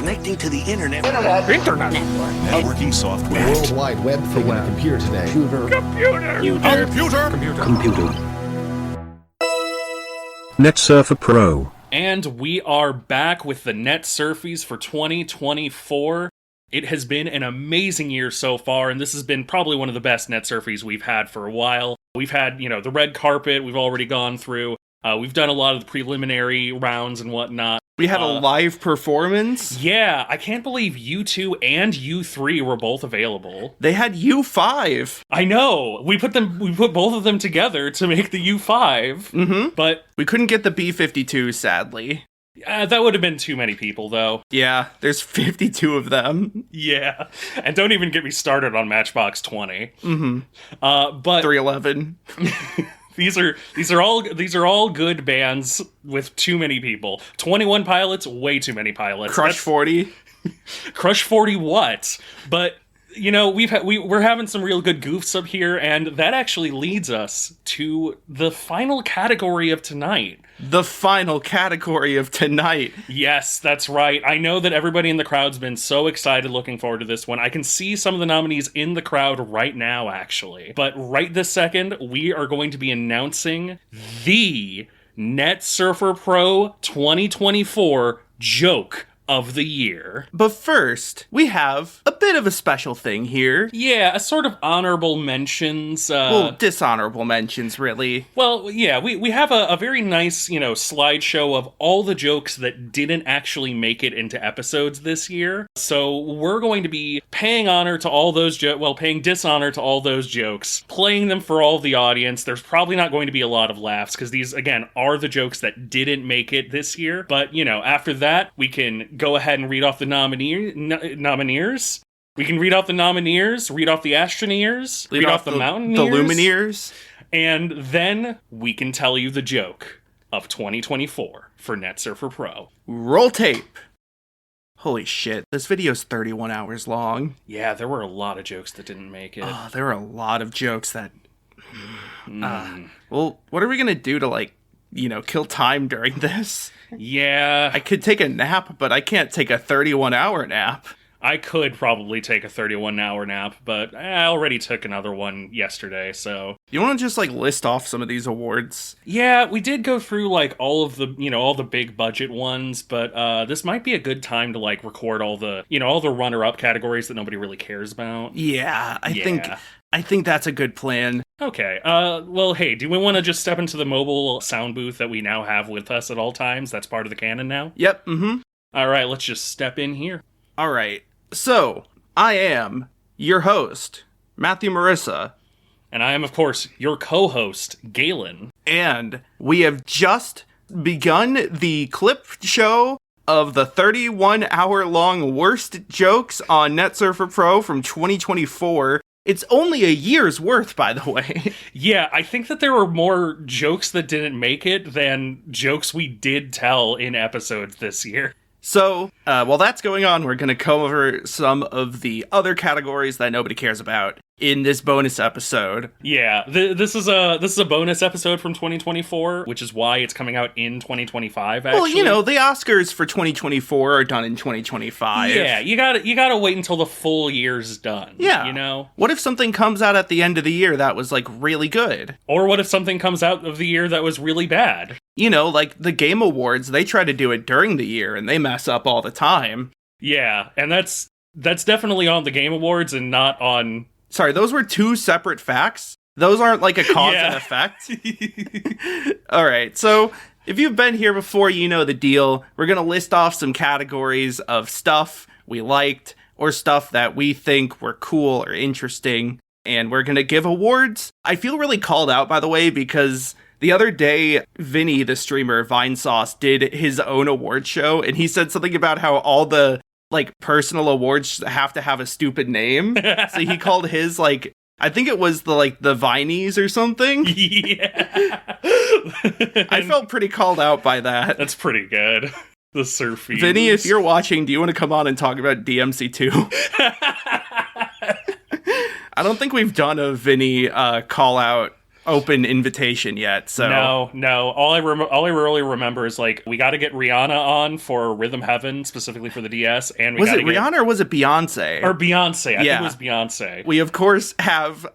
connecting to the internet. Internet. Networking software. World Wide Web thing on a computer today. Computer. Netsurfer Pro. And we are back with the Netsurfies for 2024. It has been an amazing year so far, and this has been probably one of the best Netsurfies we've had for a while. We've had, the red carpet we've already gone through. We've done a lot of the preliminary rounds and whatnot. We had a live performance. Yeah, I can't believe U2 and U3 were both available. They had U5. I know. We put both of them together to make the U5. Mm-hmm. But we couldn't get the B-52, sadly. That would have been too many people, though. Yeah, there's 52 of them. Yeah, and don't even get me started on Matchbox 20. Mm-hmm. But 311. These are all good bands with too many people. 21 Pilots, way too many pilots. Crush 40. Crush 40 what? But we're having some real good goofs up here, and that actually leads us to the final category of tonight. The final category of tonight. Yes, that's right. I know that everybody in the crowd's been so excited looking forward to this one. I can see some of the nominees in the crowd right now, actually. But right this second, we are going to be announcing the Netsurfer Pro 2024 Joke of the Year. But first, we have a bit of a special thing here. Yeah, a sort of honorable mentions. Dishonorable mentions, really. Well, yeah, we have a very nice, slideshow of all the jokes that didn't actually make it into episodes this year. So we're going to be paying honor to all those paying dishonor to all those jokes, playing them for all of the audience. There's probably not going to be a lot of laughs, because these, again, are the jokes that didn't make it this year. But, after that, we can go ahead and read off the nomineers. We can read off the nomineers, read off the astroneers, read off the mountaineers. The lumineers. And then we can tell you the joke of 2024 for Netsurfer Pro. Roll tape. Holy shit, this video's 31 hours long. Yeah, there were a lot of jokes that didn't make it. Oh, there were a lot of jokes that... Well, what are we gonna do to, kill time during this? Yeah. I could take a nap, but I can't take a 31-hour nap. I could probably take a 31-hour nap, but I already took another one yesterday, so... You want to just, list off some of these awards? Yeah, we did go through, all of the, all the big budget ones, but this might be a good time to, record all the, all the runner-up categories that nobody really cares about. Yeah, I think that's a good plan. Okay, well, hey, do we want to just step into the mobile sound booth that we now have with us at all times? That's part of the canon now? Yep, mm-hmm. Alright, let's just step in here. Alright, so, I am your host, Matthew Marissa. And I am, of course, your co-host, Galen. And we have just begun the clip show of the 31-hour-long worst jokes on Netsurfer Pro from 2024. It's only a year's worth, by the way. Yeah, I think that there were more jokes that didn't make it than jokes we did tell in episodes this year. So, while that's going on, we're going to cover some of the other categories that nobody cares about in this bonus episode. Yeah, this is a bonus episode from 2024, which is why it's coming out in 2025, actually. Well, the Oscars for 2024 are done in 2025. Yeah, you gotta wait until the full year's done. Yeah. What if something comes out at the end of the year that was, really good? Or what if something comes out of the year that was really bad? The Game Awards, they try to do it during the year, and they mess up all the time. Yeah, and that's definitely on the Game Awards and not on... Sorry, those were two separate facts? Those aren't a cause and effect? Alright, so if you've been here before, you know the deal. We're going to list off some categories of stuff we liked or stuff that we think were cool or interesting, and we're going to give awards. I feel really called out, by the way, because the other day, Vinny, the streamer, Vinesauce, did his own award show, and he said something about how all the personal awards have to have a stupid name. So he called his, I think it was the Vinies or something. Yeah. I felt pretty called out by that. That's pretty good. The Surfies. Vinny, if you're watching, do you want to come on and talk about DMC2? I don't think we've done a Vinny call out open invitation yet. So no. All I really remember is like we got to get Rihanna on for Rhythm Heaven, specifically for the DS, and we was got it Rihanna or was it Beyonce? Or Beyonce? I think Yeah. it was Beyonce. We of course have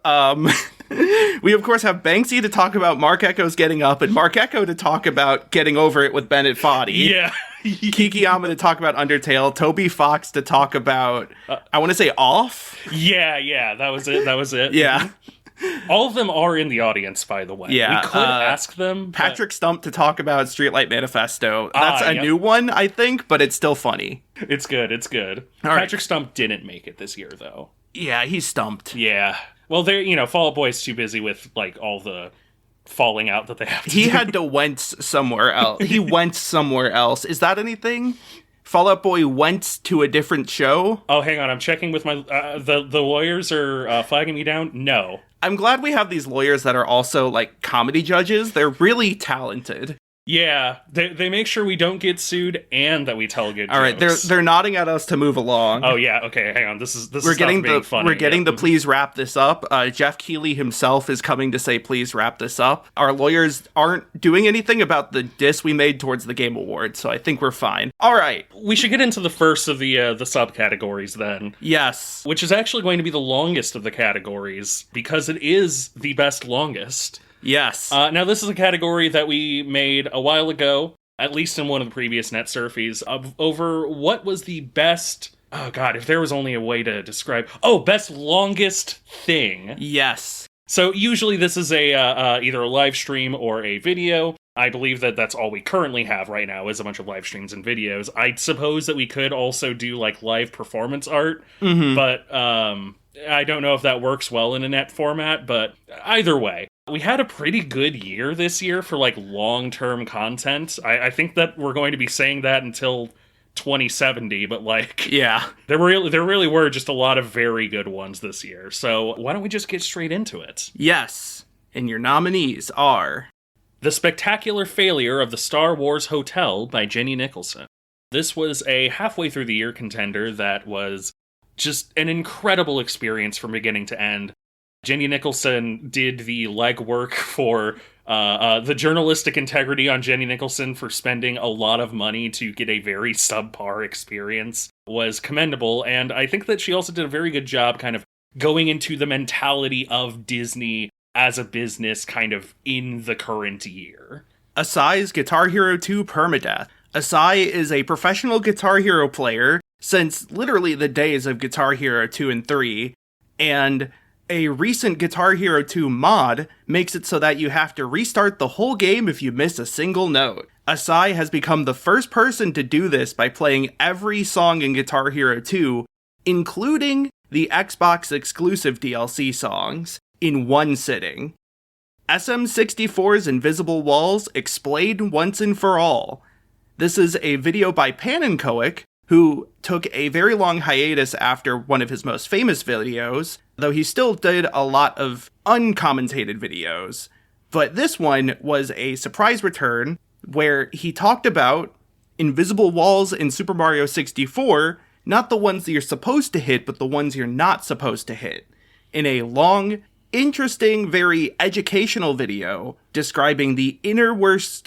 Banksy to talk about Mark Echo's Getting Up, and Mark Echo to talk about Getting Over It with Bennett Foddy. Yeah. Kikiyama to talk about Undertale, Toby Fox to talk about, I want to say Off? Yeah, that was it. Yeah. All of them are in the audience, by the way. Yeah, We could ask them. but- Patrick Stump to talk about Streetlight Manifesto. That's a yep. new one, I think, but it's still funny. It's good. All right. Patrick Stump didn't make it this year, though. Yeah, he's stumped. Yeah. Well, Fall Out Boy's too busy with, like, all the falling out that they have to He do. had to went somewhere else. He went somewhere else. Is that anything? Fall Out Boy went to a different show? Oh, hang on. I'm checking with my... the lawyers are flagging me down. No. I'm glad we have these lawyers that are also, like, comedy judges. They're really talented. Yeah. They make sure we don't get sued and that we tell good All right, jokes. they're nodding at us to move along. Oh, yeah. Okay, hang on. This We're is getting being funny. we're getting Yeah. the please wrap this up. Jeff Keighley himself is coming to say please wrap this up. Our lawyers aren't doing anything about the diss we made towards the Game Awards, so I think we're fine. All right. We should get into the first of the subcategories then, Yes. which is actually going to be the longest of the categories because it is the best longest. Yes. Now, this is a category that we made a while ago, at least in one of the previous Netsurfies, over what was the best... Oh, God, if there was only a way to describe... Oh, best longest thing. Yes. So usually this is either a live stream or a video. I believe that that's all we currently have right now is a bunch of live streams and videos. I suppose that we could also do like live performance art, but I don't know if that works well in a net format, but either way. We had a pretty good year this year for like long-term content. I think that we're going to be saying that until 2070, but like Yeah. there really were just a lot of very good ones this year. So why don't we just get straight into it? Yes. And your nominees are... The Spectacular Failure of the Star Wars Hotel by Jenny Nicholson. This was a halfway through the year contender that was just an incredible experience from beginning to end. Jenny Nicholson did the legwork for the journalistic integrity on Jenny Nicholson for spending a lot of money to get a very subpar experience was commendable, and I think that she also did a very good job kind of going into the mentality of Disney as a business kind of in the current year. Asai's Guitar Hero 2 Permadeath. Asai is a professional Guitar Hero player since literally the days of Guitar Hero 2 and 3, and a recent Guitar Hero 2 mod makes it so that you have to restart the whole game if you miss a single note. Asai has become the first person to do this by playing every song in Guitar Hero 2, including the Xbox exclusive DLC songs, in one sitting. SM64's Invisible Walls explained once and for all. This is a video by Panenkoic, who took a very long hiatus after one of his most famous videos, though he still did a lot of uncommentated videos. But this one was a surprise return where he talked about invisible walls in Super Mario 64, not the ones that you're supposed to hit, but the ones you're not supposed to hit, in a long, interesting, very educational video describing the inner workings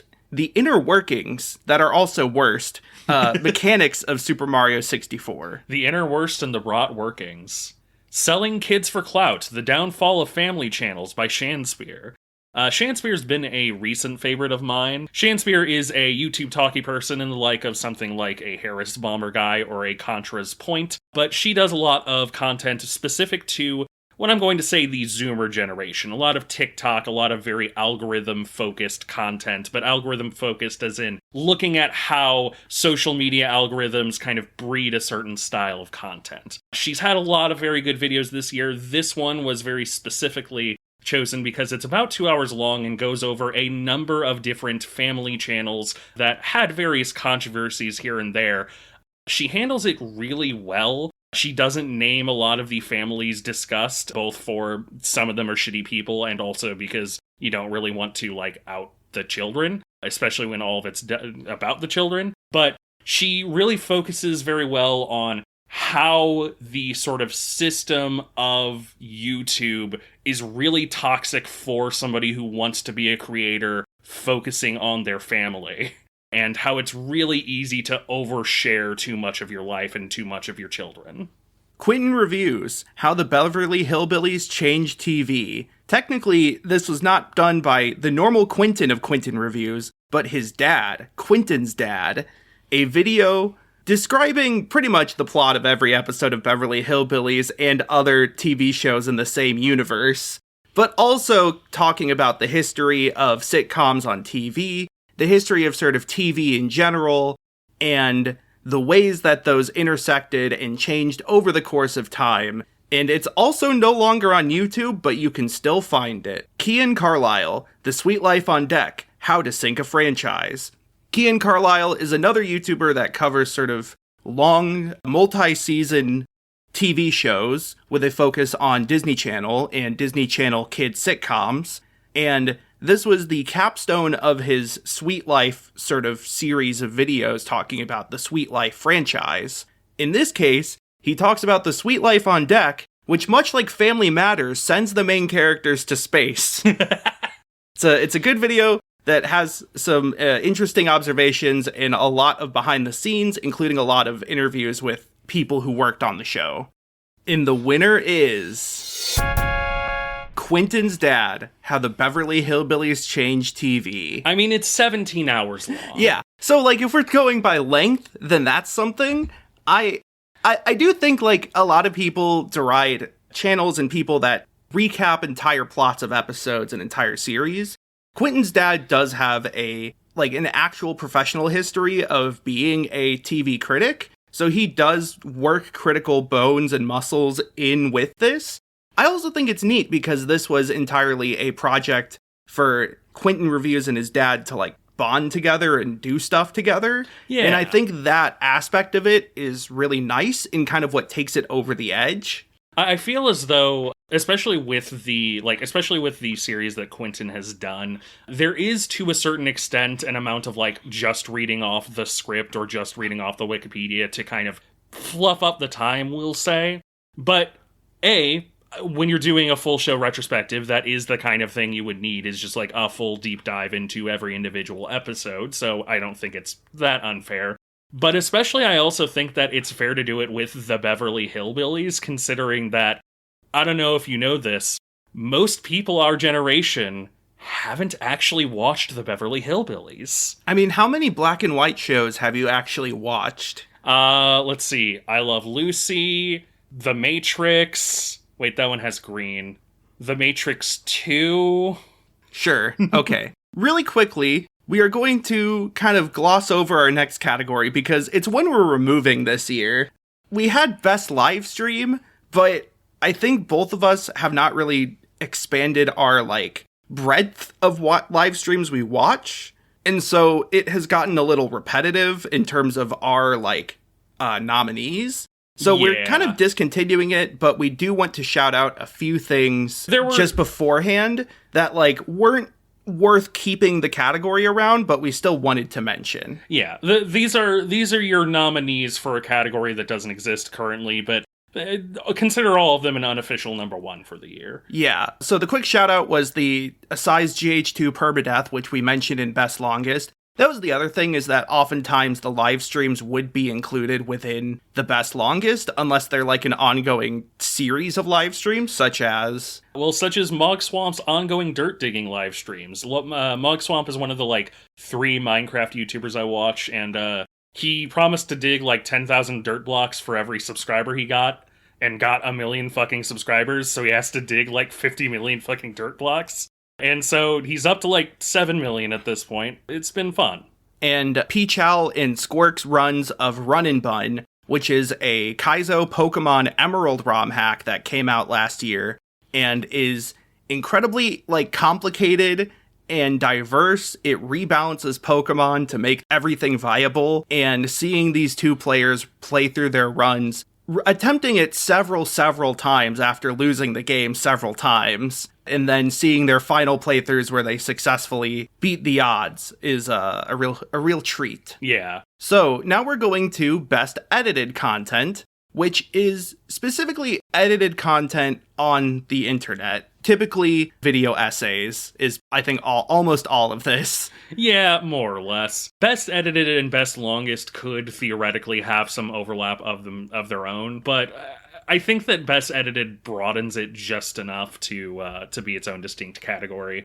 that are also worst mechanics of Super Mario 64. The inner worst and the rot workings. Selling Kids for Clout, The Downfall of Family Channels by Shanspear. Shanspear's been a recent favorite of mine. Shanspear is a YouTube talkie person in the like of something like a Harris Bomber guy or a Contra's Point, but she does a lot of content specific to what I'm going to say the Zoomer generation. A lot of TikTok, a lot of very algorithm-focused content, but algorithm-focused as in looking at how social media algorithms kind of breed a certain style of content. She's had a lot of very good videos this year. This one was very specifically chosen because it's about 2 hours long and goes over a number of different family channels that had various controversies here and there. She handles it really well. She doesn't name a lot of the families discussed, both for some of them are shitty people and also because you don't really want to, like, out the children, especially when all of it's about the children. But she really focuses very well on how the sort of system of YouTube is really toxic for somebody who wants to be a creator focusing on their family, and how it's really easy to overshare too much of your life and too much of your children. Quentin reviews how the Beverly Hillbillies changed TV. Technically, this was not done by the normal Quentin of Quentin reviews, but his dad, Quentin's dad. A video describing pretty much the plot of every episode of Beverly Hillbillies and other TV shows in the same universe, but also talking about the history of sitcoms on TV, the history of sort of TV in general, and the ways that those intersected and changed over the course of time. And it's also no longer on YouTube, but you can still find it. Kian Carlisle, The Sweet Life on Deck, How to Sink a Franchise. Kian Carlisle is another YouTuber that covers sort of long, multi-season TV shows with a focus on Disney Channel and Disney Channel kid sitcoms. And this was the capstone of his Sweet Life sort of series of videos talking about the Sweet Life franchise. In this case, he talks about the Sweet Life on Deck, which, much like Family Matters, sends the main characters to space. It's a good video that has some interesting observations and a lot of behind the scenes, including a lot of interviews with people who worked on the show. And the winner is Quentin's Dad, How the Beverly Hillbillies Changed TV. I mean, it's 17 hours long. Yeah. So, like, if we're going by length, then that's something. I do think, like, a lot of people deride channels and people that recap entire plots of episodes and entire series. Quentin's dad does have an actual professional history of being a TV critic, so he does work critical bones and muscles in with this. I also think it's neat because this was entirely a project for Quentin Reviews and his dad to, like, bond together and do stuff together. Yeah. And I think that aspect of it is really nice and kind of what takes it over the edge. I feel as though, especially with the series that Quentin has done, there is, to a certain extent, an amount of, like, just reading off the script or just reading off the Wikipedia to kind of fluff up the time, we'll say. But, when you're doing a full show retrospective, that is the kind of thing you would need, is just, like, a full deep dive into every individual episode, so I don't think it's that unfair. But especially, I also think that it's fair to do it with the Beverly Hillbillies, considering that, I don't know if you know this, most people our generation haven't actually watched the Beverly Hillbillies. I mean, how many black and white shows have you actually watched? Let's see. I Love Lucy, The Matrix. Wait, that one has green. The Matrix 2. Sure. Okay. Really quickly, we are going to kind of gloss over our next category because it's one we're removing this year. We had Best Live Stream, but I think both of us have not really expanded our, like, breadth of what live streams we watch. And so it has gotten a little repetitive in terms of our, like, nominees. So we're kind of discontinuing it, but we do want to shout out a few things just beforehand that, like, weren't worth keeping the category around, but we still wanted to mention. Yeah, these are your nominees for a category that doesn't exist currently, but consider all of them an unofficial number one for the year. Yeah, so the quick shout out was the Assize GH2 Permadeath, which we mentioned in Best Longest. That was the other thing, is that oftentimes the live streams would be included within the Best Longest, unless they're like an ongoing series of live streams, such as Mog Swamp's ongoing dirt digging live streams. Mog Swamp is one of the, like, 3 Minecraft YouTubers I watch, and he promised to dig, like, 10,000 dirt blocks for every subscriber he got, and got 1 million fucking subscribers, so he has to dig, like, 50 million fucking dirt blocks. And so he's up to, like, 7 million at this point. It's been fun. And P-Chow and Squirk's runs of Run and Bun, which is a Kaizo Pokemon Emerald ROM hack that came out last year and is incredibly, like, complicated and diverse. It rebalances Pokemon to make everything viable, and seeing these two players play through their runs, attempting it several times after losing the game several times, and then seeing their final playthroughs where they successfully beat the odds is a real treat. Yeah. So now we're going to Best Edited Content, which is specifically edited content on the internet. Typically, video essays is, I think, almost all of this. Yeah, more or less. Best edited and best longest could theoretically have some overlap of their own, but I think that best edited broadens it just enough to be its own distinct category.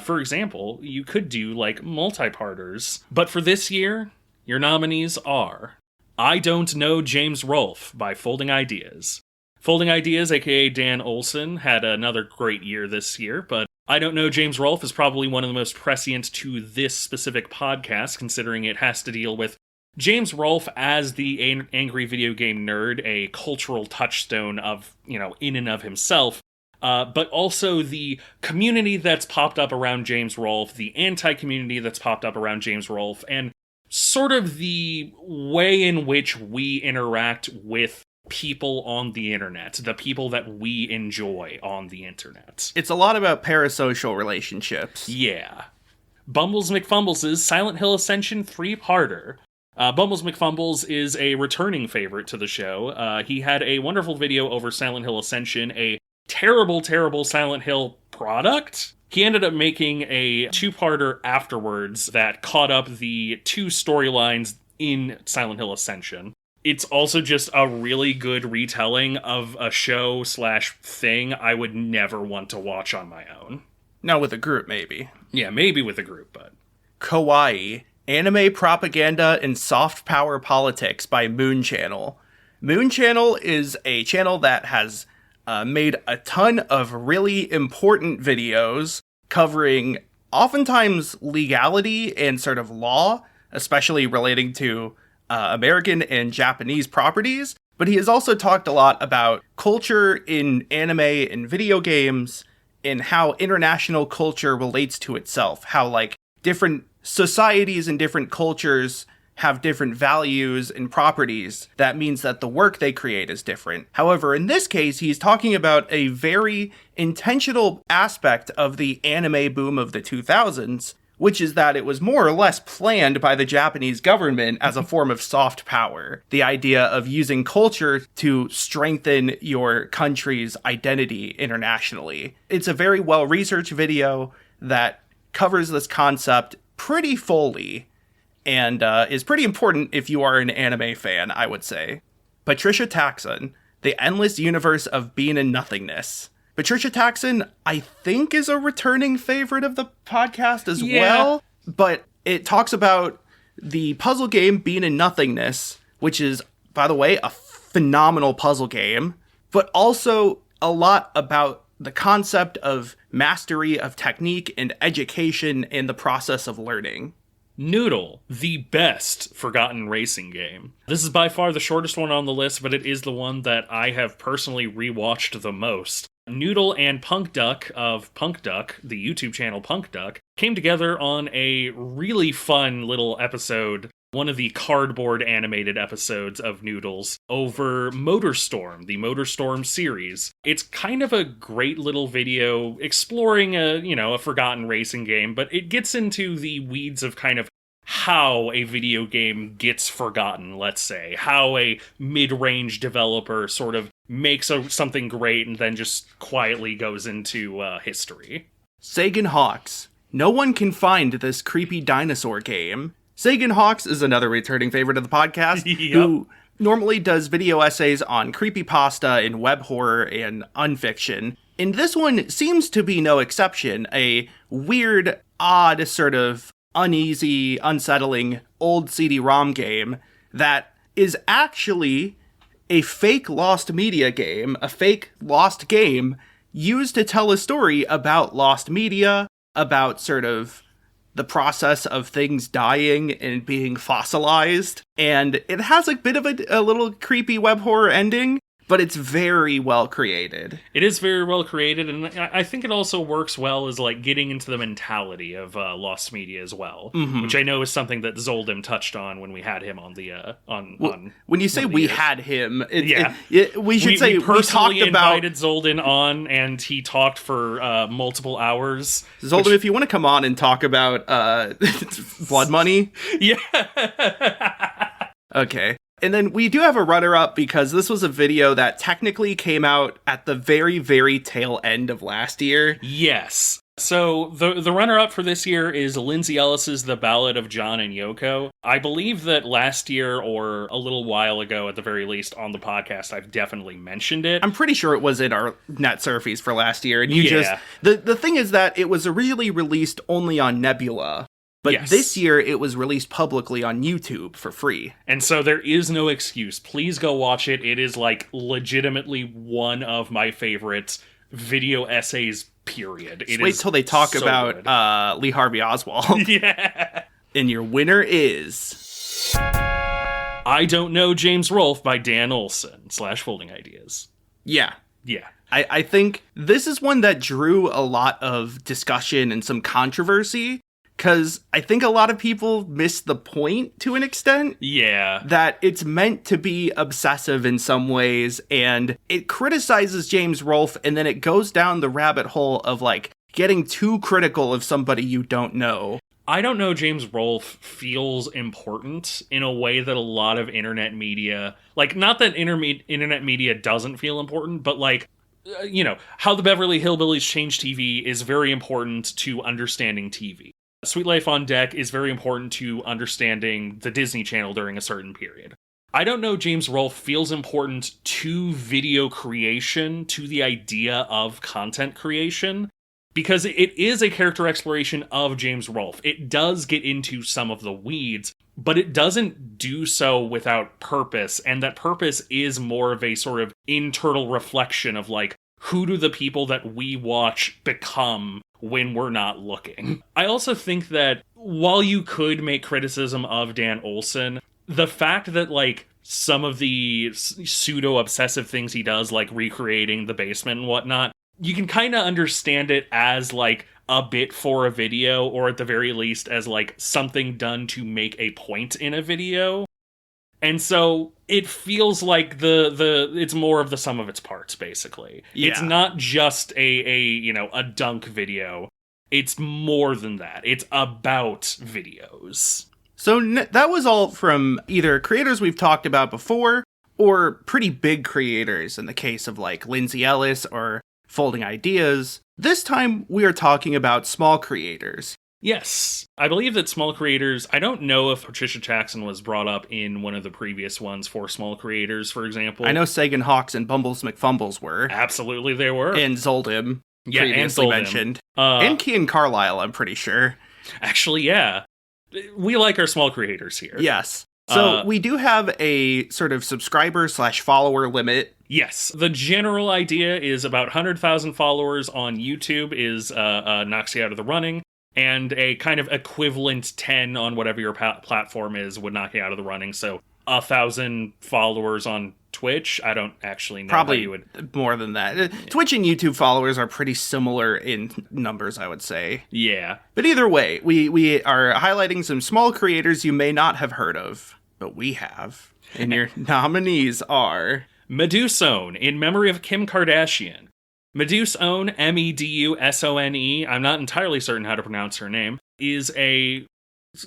For example, you could do like multi-parters, but for this year, your nominees are I Don't Know James Rolfe by Folding Ideas. Folding Ideas, aka Dan Olson, had another great year this year, but I Don't Know James Rolfe is probably one of the most prescient to this specific podcast, considering it has to deal with James Rolfe as the angry video game nerd, a cultural touchstone of, in and of himself, but also the community that's popped up around James Rolfe, the anti-community that's popped up around James Rolfe, and sort of the way in which we interact with people on the internet, the people that we enjoy on the internet. It's a lot about parasocial relationships. Yeah. Bumbles McFumbles' Silent Hill Ascension 3-parter. Bumbles McFumbles is a returning favorite to the show. He had a wonderful video over Silent Hill Ascension, a terrible, terrible Silent Hill product. He ended up making a 2-parter afterwards that caught up the 2 storylines in Silent Hill Ascension. It's also just a really good retelling of a show/thing I would never want to watch on my own. Now with a group, maybe. Yeah, maybe with a group, but... Kawaii, Anime Propaganda and Soft Power Politics by Moon Channel. Moon Channel is a channel that has made a ton of really important videos covering oftentimes legality and sort of law, especially relating to American and Japanese properties, but he has also talked a lot about culture in anime and video games and how international culture relates to itself, how like different societies and different cultures have different values and properties. That means that the work they create is different. However, in this case, he's talking about a very intentional aspect of the anime boom of the 2000s, which is that it was more or less planned by the Japanese government as a form of soft power. The idea of using culture to strengthen your country's identity internationally. It's a very well-researched video that covers this concept pretty fully, and is pretty important if you are an anime fan, I would say. Patricia Taxon, The Endless Universe of Being and Nothingness. Patricia Taxon, I think, is a returning favorite of the podcast as well, but it talks about the puzzle game Being and Nothingness, which is, by the way, a phenomenal puzzle game, but also a lot about the concept of mastery of technique and education in the process of learning. Noodle, the best forgotten racing game. This is by far the shortest one on the list, but it is the one that I have personally rewatched the most. Noodle and Punk Duck of Punk Duck, the YouTube channel Punk Duck, came together on a really fun little episode, one of the cardboard animated episodes of Noodles, over MotorStorm, the MotorStorm series. It's kind of a great little video exploring a forgotten racing game, but it gets into the weeds of kind of how a video game gets forgotten, let's say. How a mid-range developer sort of makes something great and then just quietly goes into history. Sagan Hawks. No one can find this creepy dinosaur game. Sagan Hawks is another returning favorite of the podcast, who normally does video essays on creepypasta and web horror and unfiction. And this one seems to be no exception. A weird, odd, sort of uneasy, unsettling old CD-ROM game that is actually a fake lost media game, a fake lost game used to tell a story about lost media, about sort of the process of things dying and being fossilized. And it has a bit of a little creepy web horror ending, but it's very well created. It is very well created, and I think it also works well as like getting into the mentality of lost media as well, which I know is something that Zoldim touched on when we had him on the when you say we had him, we should say we personally talked about invited Zoldim on, and he talked for multiple hours. Zoldim, if you want to come on and talk about blood money, yeah. Okay. And then we do have a runner-up because this was a video that technically came out at the very, very tail end of last year. Yes. So the runner-up for this year is Lindsay Ellis's The Ballad of John and Yoko. I believe that last year, or a little while ago at the very least, on the podcast, I've definitely mentioned it. I'm pretty sure it was in our Netsurfies for last year. And the thing is that it was originally released only on Nebula. But this year, it was released publicly on YouTube for free. And so there is no excuse. Please go watch it. It is, like, legitimately one of my favorite video essays, period. Just wait till they talk about Lee Harvey Oswald. Yeah. And your winner is... I Don't Know James Rolfe by Dan Olson / Folding Ideas. Yeah. Yeah. I think this is one that drew a lot of discussion and some controversy, because I think a lot of people missed the point to an extent. Yeah. That it's meant to be obsessive in some ways, and it criticizes James Rolfe, and then it goes down the rabbit hole of, like, getting too critical of somebody you don't know. I Don't Know James Rolfe feels important in a way that a lot of internet media, like, not that internet media doesn't feel important, but, like, you know, How the Beverly Hillbillies Changed TV is very important to understanding TV. Sweet Life on Deck is very important to understanding the Disney Channel during a certain period. I Don't Know James Rolfe feels important to video creation, to the idea of content creation, because it is a character exploration of James Rolfe. It does get into some of the weeds, but it doesn't do so without purpose, and that purpose is more of a sort of internal reflection of, like, who do the people that we watch become when we're not looking. I also think that while you could make criticism of Dan Olson, the fact that, like, some of the pseudo-obsessive things he does, like recreating the basement and whatnot, you can kind of understand it as, like, a bit for a video, or at the very least as, like, something done to make a point in a video. And so it feels like it's more of the sum of its parts, basically. Yeah. It's not just a dunk video. It's more than that. It's about videos. So that was all from either creators we've talked about before, or pretty big creators in the case of, like, Lindsay Ellis or Folding Ideas. This time we are talking about small creators. Yes. I believe that small creators, I don't know if Patricia Jackson was brought up in one of the previous ones for small creators, for example. I know Sagan Hawks and Bumbles McFumbles were. Absolutely they were. And Zoldim, yeah, previously and mentioned. And Kian Carlisle, I'm pretty sure. Actually, yeah. We like our small creators here. Yes. So we do have a sort of subscriber/follower limit. Yes. The general idea is about 100,000 followers on YouTube is knocks you out of the running. And a kind of equivalent 10 on whatever your platform is would knock you out of the running. So 1,000 followers on Twitch. I don't actually know probably how you would... more than that. Yeah. Twitch and YouTube followers are pretty similar in numbers, I would say. Yeah. But either way, we are highlighting some small creators you may not have heard of, but we have. And your nominees are... Medusone, in memory of Kim Kardashian. Medusone, Medusone, I'm not entirely certain how to pronounce her name, is a,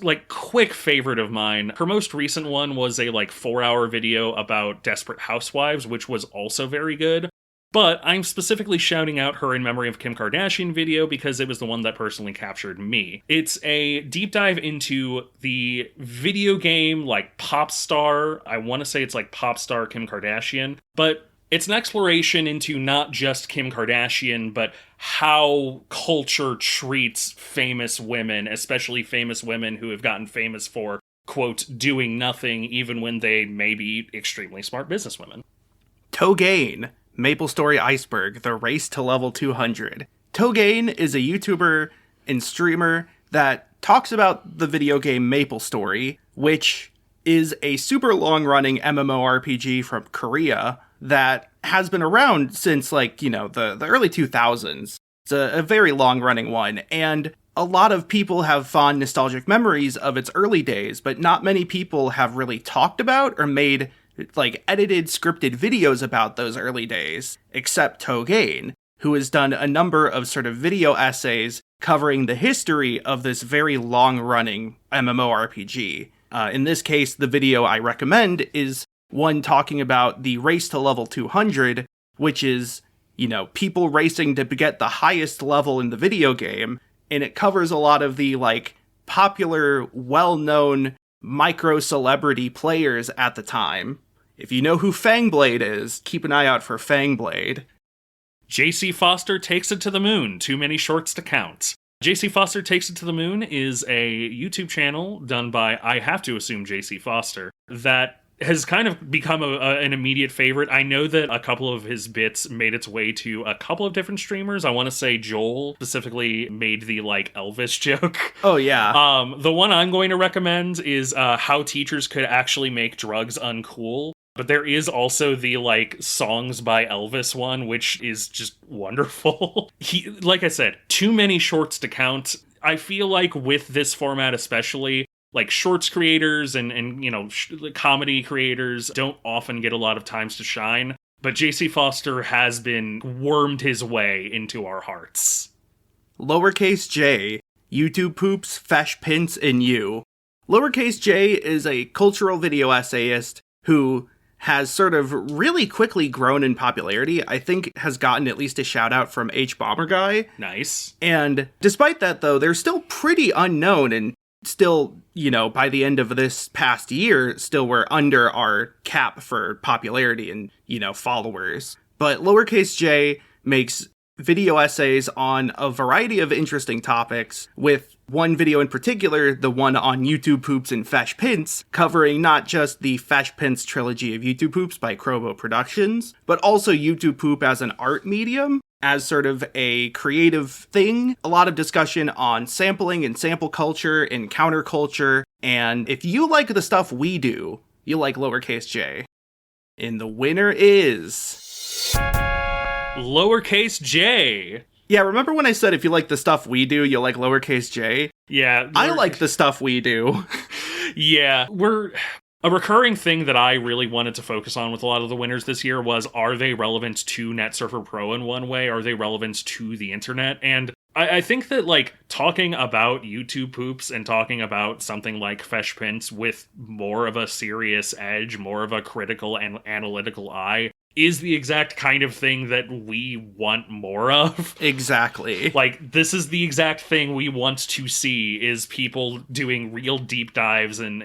like, quick favorite of mine. Her most recent one was a, like, 4-hour video about Desperate Housewives, which was also very good. But I'm specifically shouting out her in memory of Kim Kardashian video because it was the one that personally captured me. It's a deep dive into the video game, like, pop star. I want to say it's like pop star Kim Kardashian, but it's an exploration into not just Kim Kardashian, but how culture treats famous women, especially famous women who have gotten famous for, quote, doing nothing, even when they may be extremely smart businesswomen. Togain, MapleStory Iceberg, The Race to Level 200. Togain is a YouTuber and streamer that talks about the video game MapleStory, which is a super long-running MMORPG from Korea that has been around since, like, you know, the early 2000s. It's a very long-running one, and a lot of people have fond nostalgic memories of its early days, but not many people have really talked about or made, like, edited, scripted videos about those early days, except Togain, who has done a number of sort of video essays covering the history of this very long-running MMORPG. In this case, the video I recommend is one talking about the race to level 200, which is, people racing to get the highest level in the video game. And it covers a lot of the, popular, well-known micro-celebrity players at the time. If you know who Fangblade is, keep an eye out for Fangblade. JC Foster Takes It to the Moon. Too many shorts to count. JC Foster Takes It to the Moon is a YouTube channel done by, I have to assume, JC Foster, that has kind of become an immediate favorite. I know that a couple of his bits made its way to a couple of different streamers. I want to say Joel specifically made the, Elvis joke. Oh, yeah. The one I'm going to recommend is how teachers could actually make drugs uncool. But there is also the, songs by Elvis one, which is just wonderful. Like I said, too many shorts to count. I feel like with this format especially, shorts creators and comedy creators don't often get a lot of times to shine. But JC Foster has been wormed his way into our hearts. Lowercase j, YouTube poops, fesh pints, and you. Lowercase j is a cultural video essayist who has sort of really quickly grown in popularity. I think has gotten at least a shout out from H Bomber Guy. Nice. And despite that, though, they're still pretty unknown and still, by the end of this past year, still we're under our cap for popularity and, followers. But Lowercase j makes video essays on a variety of interesting topics, with one video in particular, the one on YouTube Poops and Fesh Pints, covering not just the Fesh Pints trilogy of YouTube Poops by Crobo Productions, but also YouTube Poop as an art medium, as sort of a creative thing. A lot of discussion on sampling and sample culture and counterculture, and if you like the stuff we do, you like Lowercase j. And the winner is... Lowercase j. Yeah, remember when I said if you like the stuff we do, you'll like Lowercase j? Yeah. I like the stuff we do. Yeah, a recurring thing that I really wanted to focus on with a lot of the winners this year was, are they relevant to Netsurfer Pro in one way? Are they relevant to the internet? And I think that, talking about YouTube poops and talking about something like Fesh Pints with more of a serious edge, more of a critical and analytical eye, is the exact kind of thing that we want more of. Exactly. This is the exact thing we want to see, is people doing real deep dives and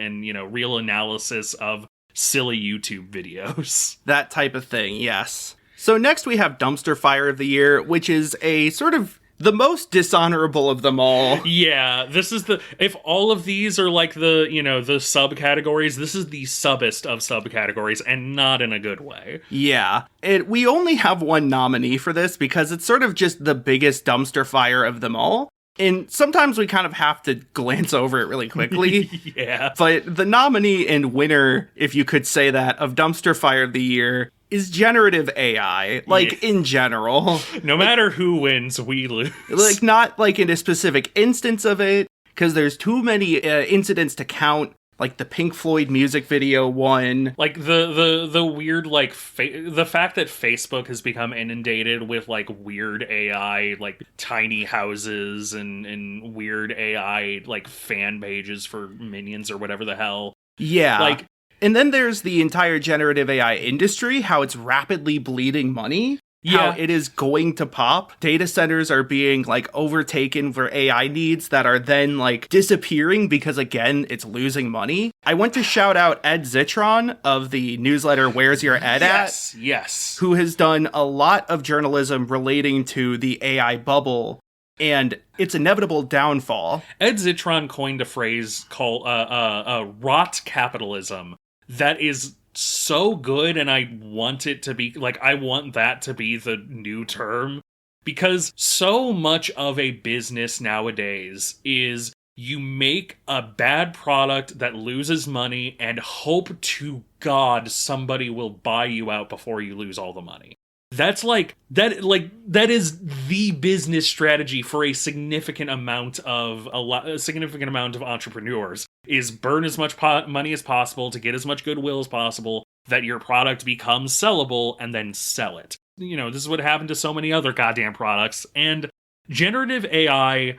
real analysis of silly YouTube videos. That type of thing, yes. So next we have Dumpster Fire of the Year, which is a sort of the most dishonorable of them all. Yeah, this is if all of these are the subcategories, this is the subbest of subcategories, and not in a good way. Yeah. We only have one nominee for this because it's sort of just the biggest dumpster fire of them all. And sometimes we kind of have to glance over it really quickly. Yeah. But the nominee and winner, if you could say that, of Dumpster Fire of the Year is generative AI, in general. No matter who wins, we lose. Not in a specific instance of it, because there's too many incidents to count. The Pink Floyd music video one. The weird, the fact that Facebook has become inundated with, weird AI, tiny houses and weird AI, fan pages for minions or whatever the hell. Yeah. And then there's the entire generative AI industry, how it's rapidly bleeding money. Yeah. How it is going to pop. Data centers are being, overtaken for AI needs that are then, disappearing because, again, it's losing money. I want to shout out Ed Zitron of the newsletter Where's Your Ed At? Yes. Who has done a lot of journalism relating to the AI bubble and its inevitable downfall. Ed Zitron coined a phrase called rot capitalism that is so good, and I want it to be, I want that to be the new term, because so much of a business nowadays is you make a bad product that loses money and hope to God somebody will buy you out before you lose all the money. That's that is the business strategy for a significant amount of entrepreneurs, is burn as much money as possible to get as much goodwill as possible that your product becomes sellable, and then sell it. This is what happened to so many other goddamn products, and generative AI,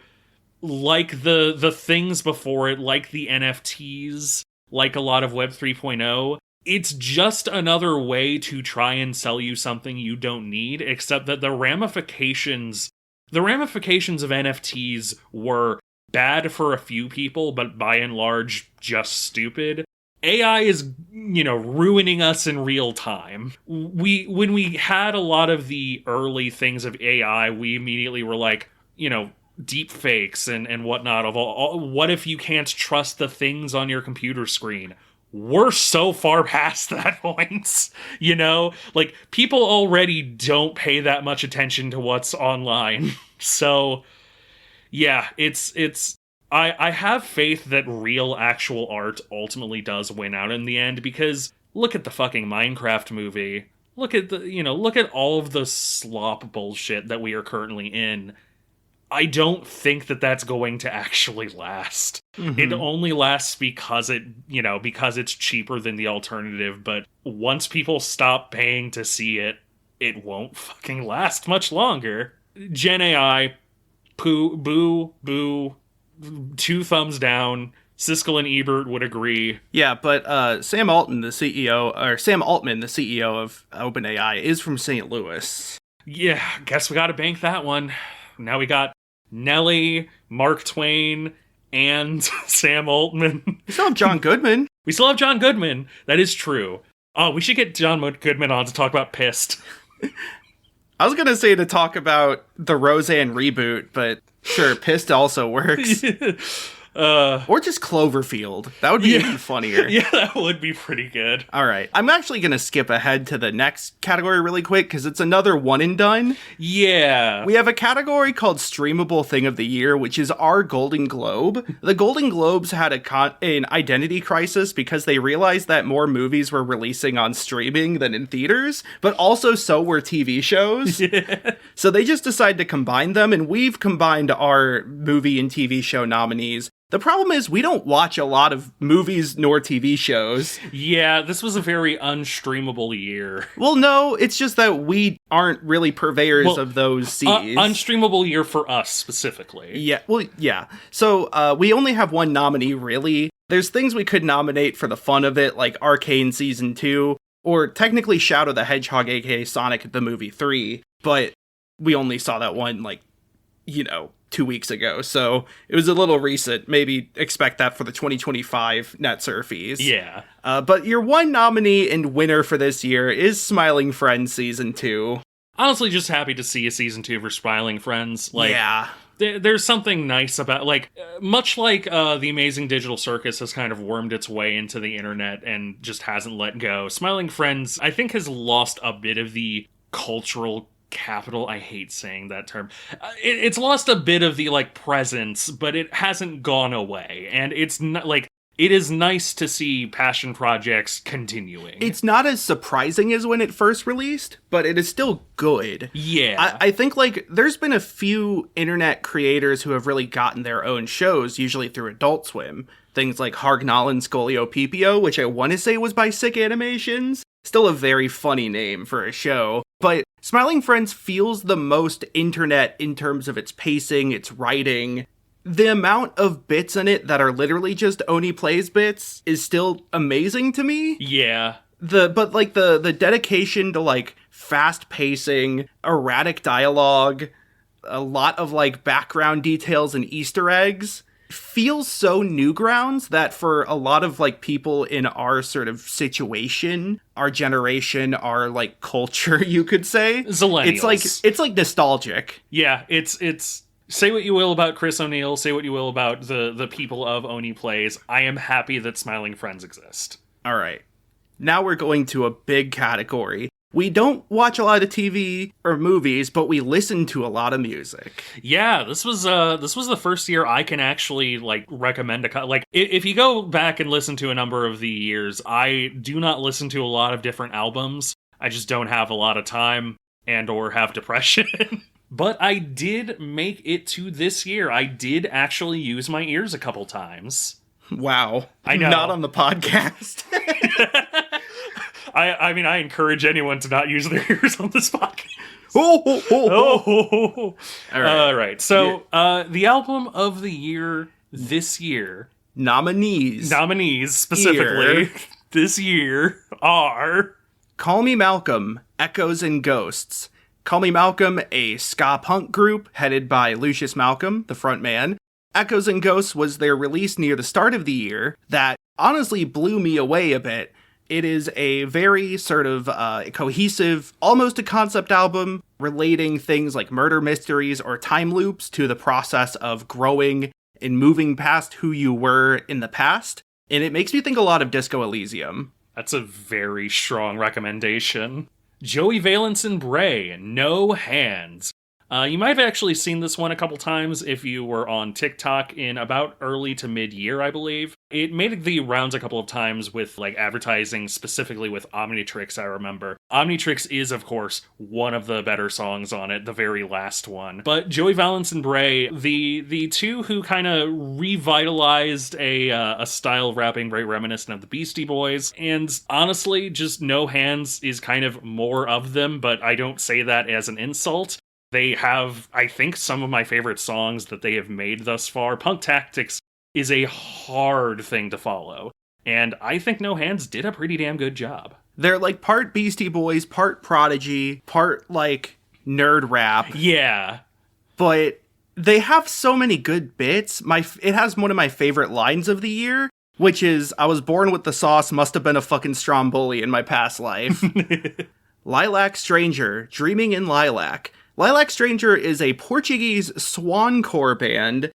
like the things before it, like the NFTs, like a lot of Web 3.0. It's just another way to try and sell you something you don't need, except that the ramifications of NFTs were bad for a few people, but by and large, just stupid. AI is, ruining us in real time. When we had a lot of the early things of AI, we immediately were like, deep fakes and whatnot of what if you can't trust the things on your computer screen? We're so far past that point, Like, people already don't pay that much attention to what's online. So, yeah, I have faith that real, actual art ultimately does win out in the end, because look at the fucking Minecraft movie. Look at look at all of the slop bullshit that we are currently in. I don't think that that's going to actually last. Mm-hmm. It only lasts because because it's cheaper than the alternative, but once people stop paying to see it, it won't fucking last much longer. Gen AI, boo, 2 thumbs down. Siskel and Ebert would agree. Yeah, but Sam Altman, the CEO of OpenAI, is from St. Louis. Yeah, guess we gotta bank that one. Now we got Nelly, Mark Twain, and Sam Altman. We still have John Goodman. That is true. Oh, we should get John Goodman on to talk about Pissed. I was gonna say to talk about the Roseanne reboot, but sure, Pissed also works. Or just Cloverfield. That would be even funnier. Yeah, that would be pretty good. All right. I'm actually going to skip ahead to the next category really quick because it's another one and done. Yeah. We have a category called Streamable Thing of the Year, which is our Golden Globe. The Golden Globes had an identity crisis because they realized that more movies were releasing on streaming than in theaters, but also so were TV shows. Yeah. So they just decided to combine them, and we've combined our movie and TV show nominees. The problem is we don't watch a lot of movies nor TV shows. Yeah, this was a very unstreamable year. Well, no, it's just that we aren't really purveyors of those Cs. Unstreamable year for us, specifically. Yeah, well, yeah. So, we only have one nominee, really. There's things we could nominate for the fun of it, like Arcane Season 2, or technically Shadow the Hedgehog, aka Sonic the Movie 3, but we only saw that one, 2 weeks ago, so it was a little recent. Maybe expect that for the 2025 Netsurfies. Yeah. But your one nominee and winner for this year is Smiling Friends Season 2. Honestly, just happy to see a Season 2 for Smiling Friends. Yeah. There's something nice about, much like The Amazing Digital Circus has kind of wormed its way into the internet and just hasn't let go. Smiling Friends, I think, has lost a bit of the cultural capital. I hate saying that term. It's lost a bit of the presence, but it hasn't gone away, and it's not it is nice to see passion projects continuing. It's not as surprising as when it first released, but it is still good. Yeah. I think there's been a few internet creators who have really gotten their own shows, usually through Adult Swim. Things like Hargnal and Scolio Pipio, which I want to say was by Sick Animations. Still a very funny name for a show. But Smiling Friends feels the most internet in terms of its pacing, its writing. The amount of bits in it that are literally just Oni Plays bits is still amazing to me. Yeah. The dedication to fast pacing, erratic dialogue, a lot of background details and Easter eggs feels so Newgrounds that for a lot of people in our sort of situation, our generation, our culture, you could say, Zillennials. It's nostalgic. Yeah, it's say what you will about Chris O'Neill, say what you will about the people of Oni Plays. I am happy that Smiling Friends exist. All right. Now we're going to a big category. We don't watch a lot of TV or movies, but we listen to a lot of music. Yeah, this was the first year I can actually recommend if you go back and listen to a number of the years, I do not listen to a lot of different albums. I just don't have a lot of time and or have depression. But I did make it to this year. I did actually use my ears a couple times. Wow. I know. Not on the podcast. I mean, I encourage anyone to not use their ears on this podcast. All right. So, the album of the year this year, nominees specifically this year are Call Me Malcolm, Echoes and Ghosts. Call Me Malcolm, a ska punk group headed by Lucius Malcolm, the front man. Echoes and Ghosts was their release near the start of the year that honestly blew me away a bit. It is a very sort of cohesive, almost a concept album relating things like murder mysteries or time loops to the process of growing and moving past who you were in the past. And it makes me think a lot of Disco Elysium. That's a very strong recommendation. Joey Valence and Bray, No Hands. You might have actually seen this one a couple times if you were on TikTok in about early to mid-year, I believe. It made the rounds a couple of times with like advertising, specifically with Omnitrix, I remember. Omnitrix is, of course, one of the better songs on it, the very last one. But Joey Valence and Bray, the two who kind of revitalized a style of rapping very reminiscent of the Beastie Boys. And honestly, just No Hands is kind of more of them, but I don't say that as an insult. They have, I think, some of my favorite songs that they have made thus far. Punk Tactics is a hard thing to follow, and I think No Hands did a pretty damn good job. They're like part Beastie Boys, part Prodigy, part like nerd rap. Yeah. But they have so many good bits. It has one of my favorite lines of the year, which is, I was born with the sauce, must have been a fucking Stromboli in my past life. Lilac Stranger, Dreaming in Lilac. Lilac Stranger is a Portuguese swancore band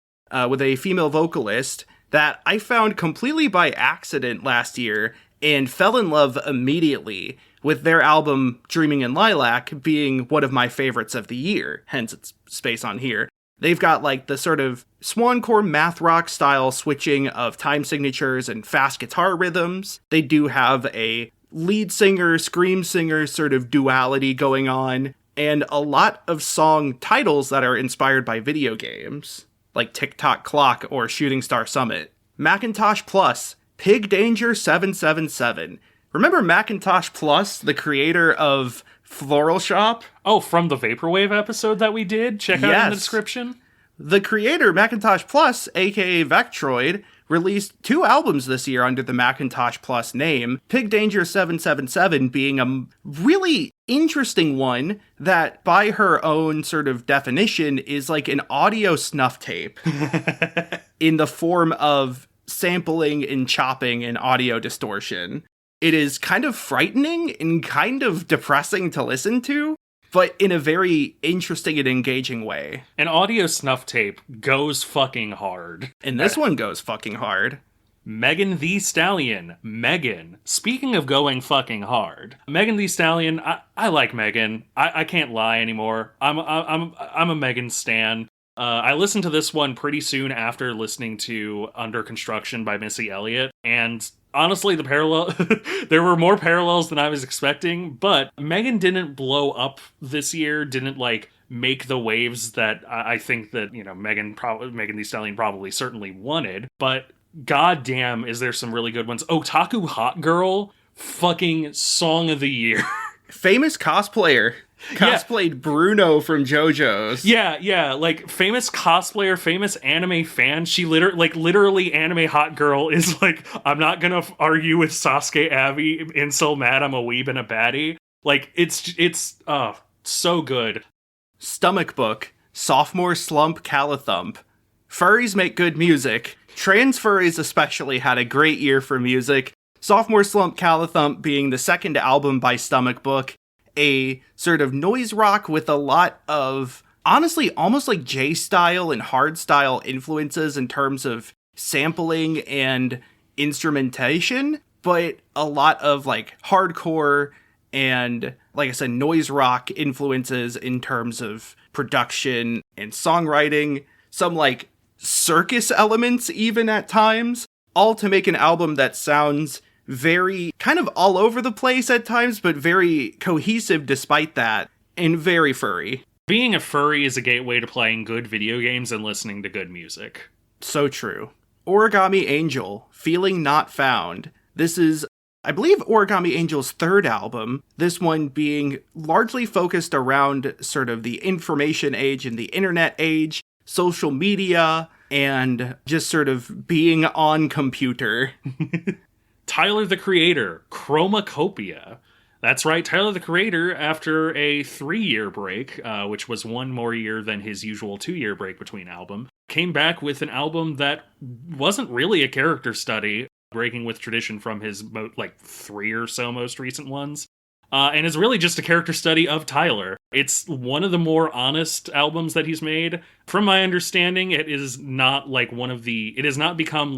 with a female vocalist that I found completely by accident last year and fell in love immediately, with their album Dreaming in Lilac being one of my favorites of the year, hence its space on here. They've got like the sort of swancore math rock style switching of time signatures and fast guitar rhythms. They do have a lead singer, scream singer sort of duality going on, and a lot of song titles that are inspired by video games, like Tick-Tock Clock or Shooting Star Summit. Macintosh Plus, Pig Danger 777. Remember Macintosh Plus, the creator of Floral Shop? Oh, from the Vaporwave episode that we did? Check out in the description. The creator, Macintosh Plus, aka Vectroid, released 2 albums this year under the Macintosh Plus name, Pig Danger 777 being a really interesting one that, by her own sort of definition, is like an audio snuff tape in the form of sampling and chopping and audio distortion. It is kind of frightening and kind of depressing to listen to, but in a very interesting and engaging way. An audio snuff tape goes fucking hard. And this one goes fucking hard. Megan Thee Stallion. Megan. Speaking of going fucking hard, Megan Thee Stallion, I like Megan. I can't lie anymore. I'm a Megan stan. I listened to this one pretty soon after listening to Under Construction by Missy Elliott, and honestly, there were more parallels than I was expecting, but Megan didn't blow up this year, didn't like make the waves that I think that, Megan Thee Stallion probably certainly wanted, but goddamn is there some really good ones. Otaku Hot Girl, fucking song of the year. Famous cosplayer. Cosplayed Bruno from JoJo's. Yeah, like famous cosplayer, famous anime fan. She literally Anime Hot Girl is like, I'm not gonna argue with Sasuke Abby and so mad I'm a weeb and a baddie. Like, it's so good. Stomach Book, Sophomore Slump Calathump. Furries make good music. Trans furries especially had a great year for music. Sophomore Slump Calathump being the second album by Stomach Book, a sort of noise rock with a lot of, honestly, almost like J-style and hardstyle influences in terms of sampling and instrumentation, but a lot of like hardcore and, like I said, noise rock influences in terms of production and songwriting, some like circus elements even at times, all to make an album that sounds very kind of all over the place at times, but very cohesive despite that, and very furry. Being a furry is a gateway to playing good video games and listening to good music. So true. Origami Angel, Feeling Not Found. This is, I believe, Origami Angel's third album, this one being largely focused around sort of the information age and the internet age, social media, and just sort of being on computer. Tyler, the Creator, Chromacopia. That's right, Tyler, the Creator, after a 3-year break, which was one more year than his usual 2-year break between album, came back with an album that wasn't really a character study, breaking with tradition from his 3 or so most recent ones. And is really just a character study of Tyler. It's one of the more honest albums that he's made. From my understanding, it is not it has not become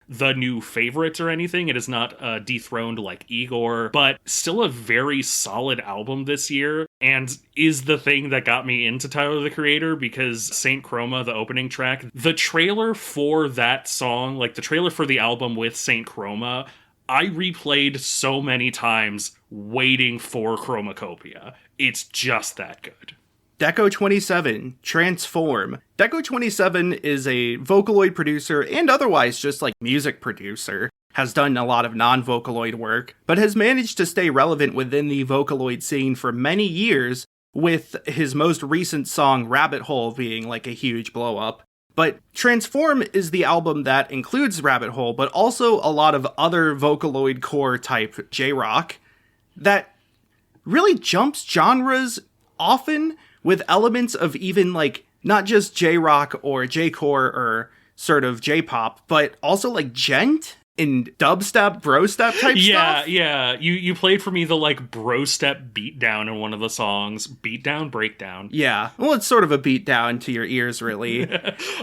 the new favorite or anything. It is not dethroned like Igor, but still a very solid album this year, and is the thing that got me into Tyler, the Creator, because Saint Chroma, the opening track, the trailer for that song, the trailer for the album with Saint Chroma, I replayed so many times waiting for Chromacopia. It's just that good. Deco27, Transform. Deco27 is a Vocaloid producer and otherwise just music producer. Has done a lot of non-Vocaloid work, but has managed to stay relevant within the Vocaloid scene for many years, with his most recent song Rabbit Hole being a huge blow up. But Transform is the album that includes Rabbit Hole, but also a lot of other Vocaloid core type J-rock that really jumps genres often with elements of even not just J-rock or J-core or sort of J-pop, but also gent and dubstep, brostep type stuff. Yeah. You played for me the brostep beatdown in one of the songs. Beatdown, breakdown. Yeah. Well, it's sort of a beatdown to your ears, really.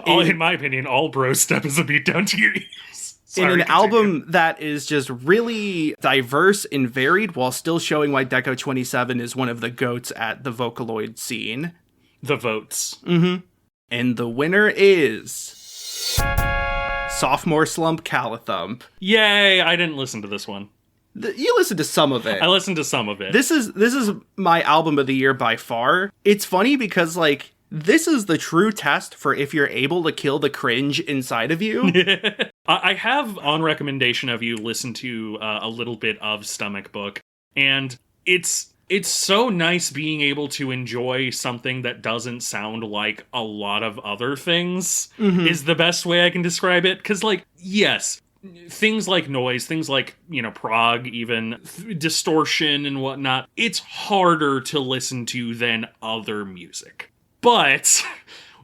In my opinion, all brostep is a beatdown to your ears. Sorry, in an continue. album that is just really diverse and varied while still showing why Deco27 is one of the GOATs at the Vocaloid scene. The votes. Mm-hmm. And the winner is Sophomore Slump Calathump. Yay, I didn't listen to this one. You listened to some of it. I listened to some of it. This is my album of the year by far. It's funny because this is the true test for if you're able to kill the cringe inside of you. I have, on recommendation of you, listened to a little bit of Stomach Book, and it's so nice being able to enjoy something that doesn't sound like a lot of other things, is the best way I can describe it. Because, yes, things like noise, things like, prog, even distortion and whatnot, it's harder to listen to than other music. But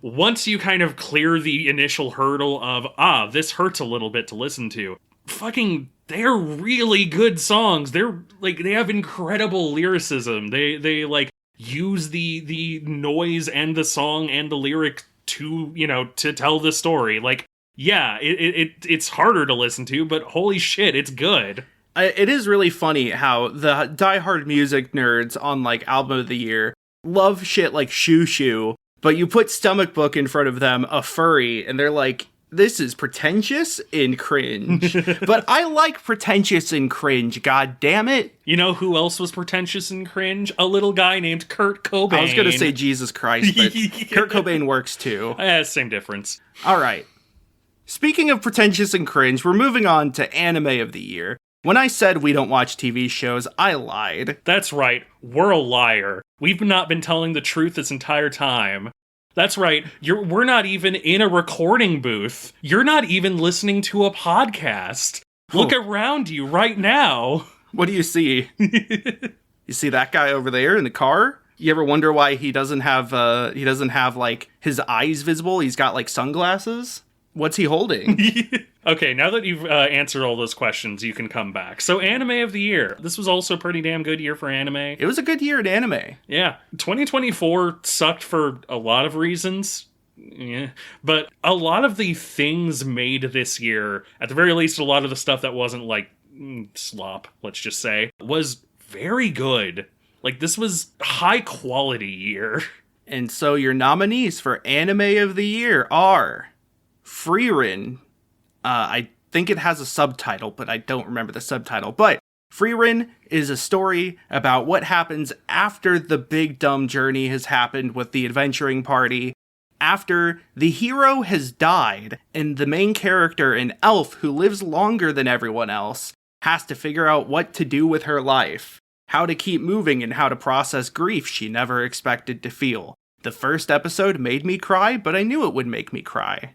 once you kind of clear the initial hurdle of, this hurts a little bit to listen to, they're really good songs. They're they have incredible lyricism. They use the noise and the song and the lyric to, to tell the story. It's harder to listen to, but holy shit, it's good. It is really funny how the diehard music nerds on album of the year love shit like Shoo Shoo, but you put Stomach Book in front of them, a furry, and they're like, this is pretentious and cringe. But I like pretentious and cringe, god damn it. You know who else was pretentious and cringe? A little guy named Kurt Cobain. I was gonna say Jesus Christ, but Kurt Cobain works too. Same difference. Alright. Speaking of pretentious and cringe, we're moving on to Anime of the Year. When I said we don't watch TV shows, I lied. That's right, we're a liar. We've not been telling the truth this entire time. That's right, we're not even in a recording booth. You're not even listening to a podcast. Look around you right now. What do you see? You see that guy over there in the car? You ever wonder why he doesn't have his eyes visible? He's got sunglasses? What's he holding? Okay, now that you've answered all those questions, you can come back. So, Anime of the Year. This was also a pretty damn good year for anime. It was a good year in anime. Yeah. 2024 sucked for a lot of reasons. Yeah. But a lot of the things made this year, at the very least, a lot of the stuff that wasn't slop, let's just say, was very good. This was high quality year. And so your nominees for Anime of the Year are Frieren. I think it has a subtitle, but I don't remember the subtitle. But Frieren is a story about what happens after the big dumb journey has happened with the adventuring party, after the hero has died, and the main character, an elf who lives longer than everyone else, has to figure out what to do with her life, how to keep moving, and how to process grief she never expected to feel. The first episode made me cry, but I knew it would make me cry.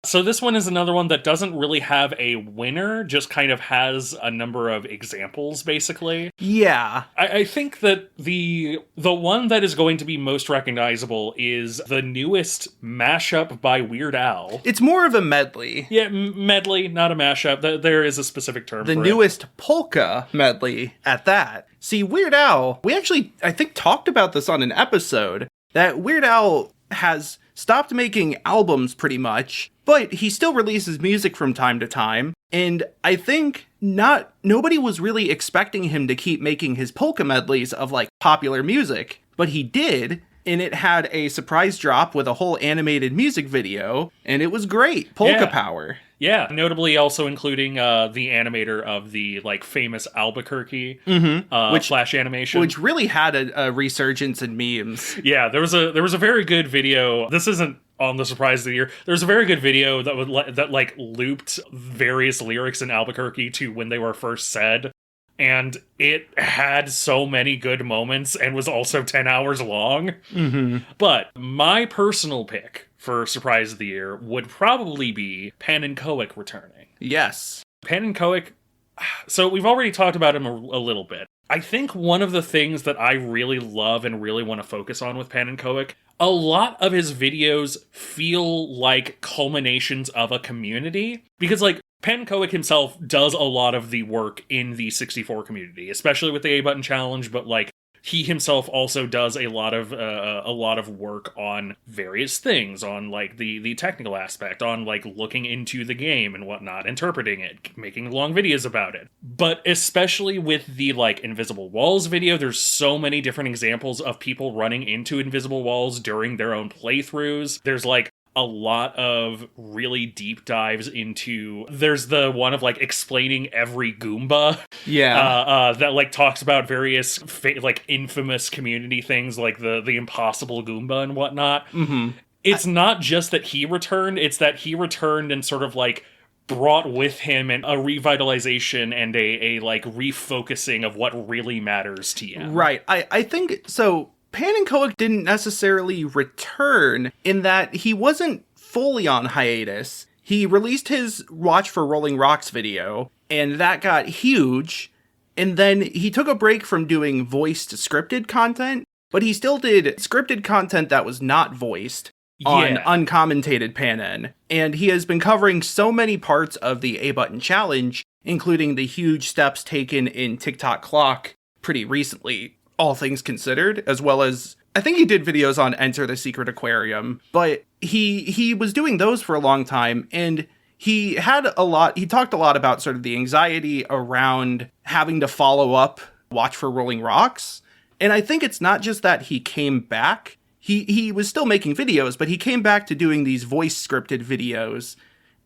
So this one is another one that doesn't really have a winner, just kind of has a number of examples, basically. Yeah. I think that the one that is going to be most recognizable is the newest mashup by Weird Al. It's more of a medley. Yeah, medley, not a mashup. There is a specific term for it. The newest polka medley at that. See, Weird Al, we actually, I think, talked about this on an episode, that Weird Al has stopped making albums pretty much, but he still releases music from time to time, and I think nobody was really expecting him to keep making his polka medleys of, like, popular music, but he did, and it had a surprise drop with a whole animated music video, and it was great. Polka Power. Yeah, notably also including the animator of the like famous Albuquerque Flash animation, which really had a resurgence in memes. Yeah, there was a very good video. This isn't on the surprise of the year. There's a very good video that looped various lyrics in Albuquerque to when they were first said. And it had so many good moments and was also 10 hours long. Mm-hmm. But my personal pick for Surprise of the Year would probably be Pan and Coic returning. Yes. Pan and Coic, so we've already talked about him a little bit. I think one of the things that I really love and really want to focus on with Pan and Coic, a lot of his videos feel like culminations of a community. Because, like, Pan Coic himself does a lot of the work in the 64 community, especially with the A-Button Challenge, but, like, he himself also does a lot of work on various things, on, like, the technical aspect, on, like, looking into the game and whatnot, interpreting it, making long videos about it. But especially with the, like, Invisible Walls video, there's so many different examples of people running into invisible walls during their own playthroughs. There's, like, a lot of really deep dives into, there's the one of like explaining every Goomba. Yeah. That like talks about various like infamous community things like the impossible Goomba and whatnot. Mm-hmm. It's not just that he returned, it's that he returned and sort of like brought with him a revitalization and a like refocusing of what really matters to you. Right. I think so. Pan and Coic didn't necessarily return in that he wasn't fully on hiatus. He released his Watch for Rolling Rocks video, and that got huge, and then he took a break from doing voiced scripted content, but he still did scripted content that was not voiced on uncommentated Panen, and he has been covering so many parts of the A-Button Challenge, including the huge steps taken in TikTok Clock pretty recently, all things considered, as well as, I think he did videos on Enter the Secret Aquarium, but he was doing those for a long time, and he talked a lot about sort of the anxiety around having to follow up Watch for Rolling Rocks, and I think it's not just that he came back, he was still making videos, but he came back to doing these voice scripted videos,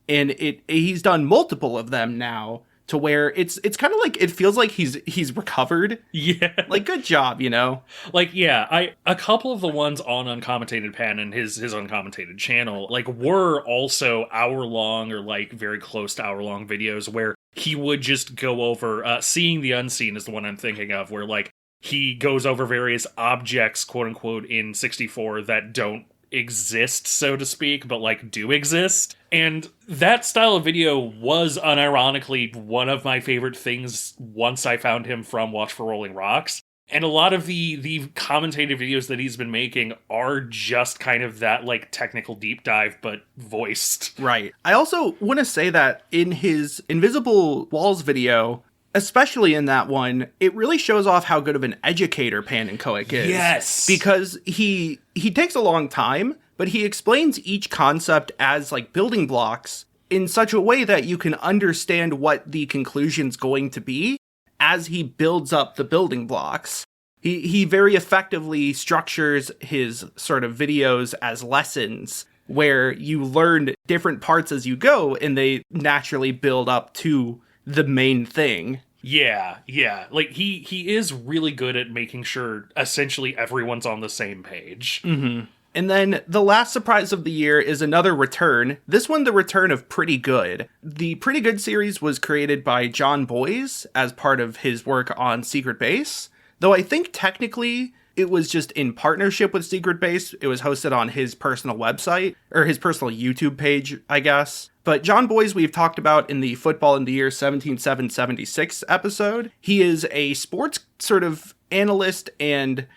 and he's done multiple of them now, to where it's kind of like, it feels like he's recovered. Yeah. Like, good job, you know? Like, yeah, a couple of the ones on Uncommentated Pan and his Uncommentated channel, like, were also hour-long or, like, very close to hour-long videos where he would just go over, Seeing the Unseen is the one I'm thinking of, where, like, he goes over various objects, quote-unquote, in 64 that don't exist, so to speak, but like do exist. And that style of video was unironically one of my favorite things once I found him from Watch for Rolling Rocks. And a lot of the commentated videos that he's been making are just kind of that like technical deep dive, but voiced. Right. I also want to say that in his Invisible Walls video, especially in that one, it really shows off how good of an educator Pan and Coic is. Yes! Because he takes a long time, but he explains each concept as, like, building blocks in such a way that you can understand what the conclusion's going to be as he builds up the building blocks. He very effectively structures his sort of videos as lessons, where you learn different parts as you go, and they naturally build up to the main thing. Yeah. Like, he is really good at making sure essentially everyone's on the same page. Mm-hmm. And then the last surprise of the year is another return. This one, the return of Pretty Good. The Pretty Good series was created by John Boyes as part of his work on Secret Base. Though I think technically it was just in partnership with Secret Base. It was hosted on his personal website, or his personal YouTube page, I guess. But John Boys, we've talked about in the Football in the Year 17776 episode. He is a sports sort of analyst and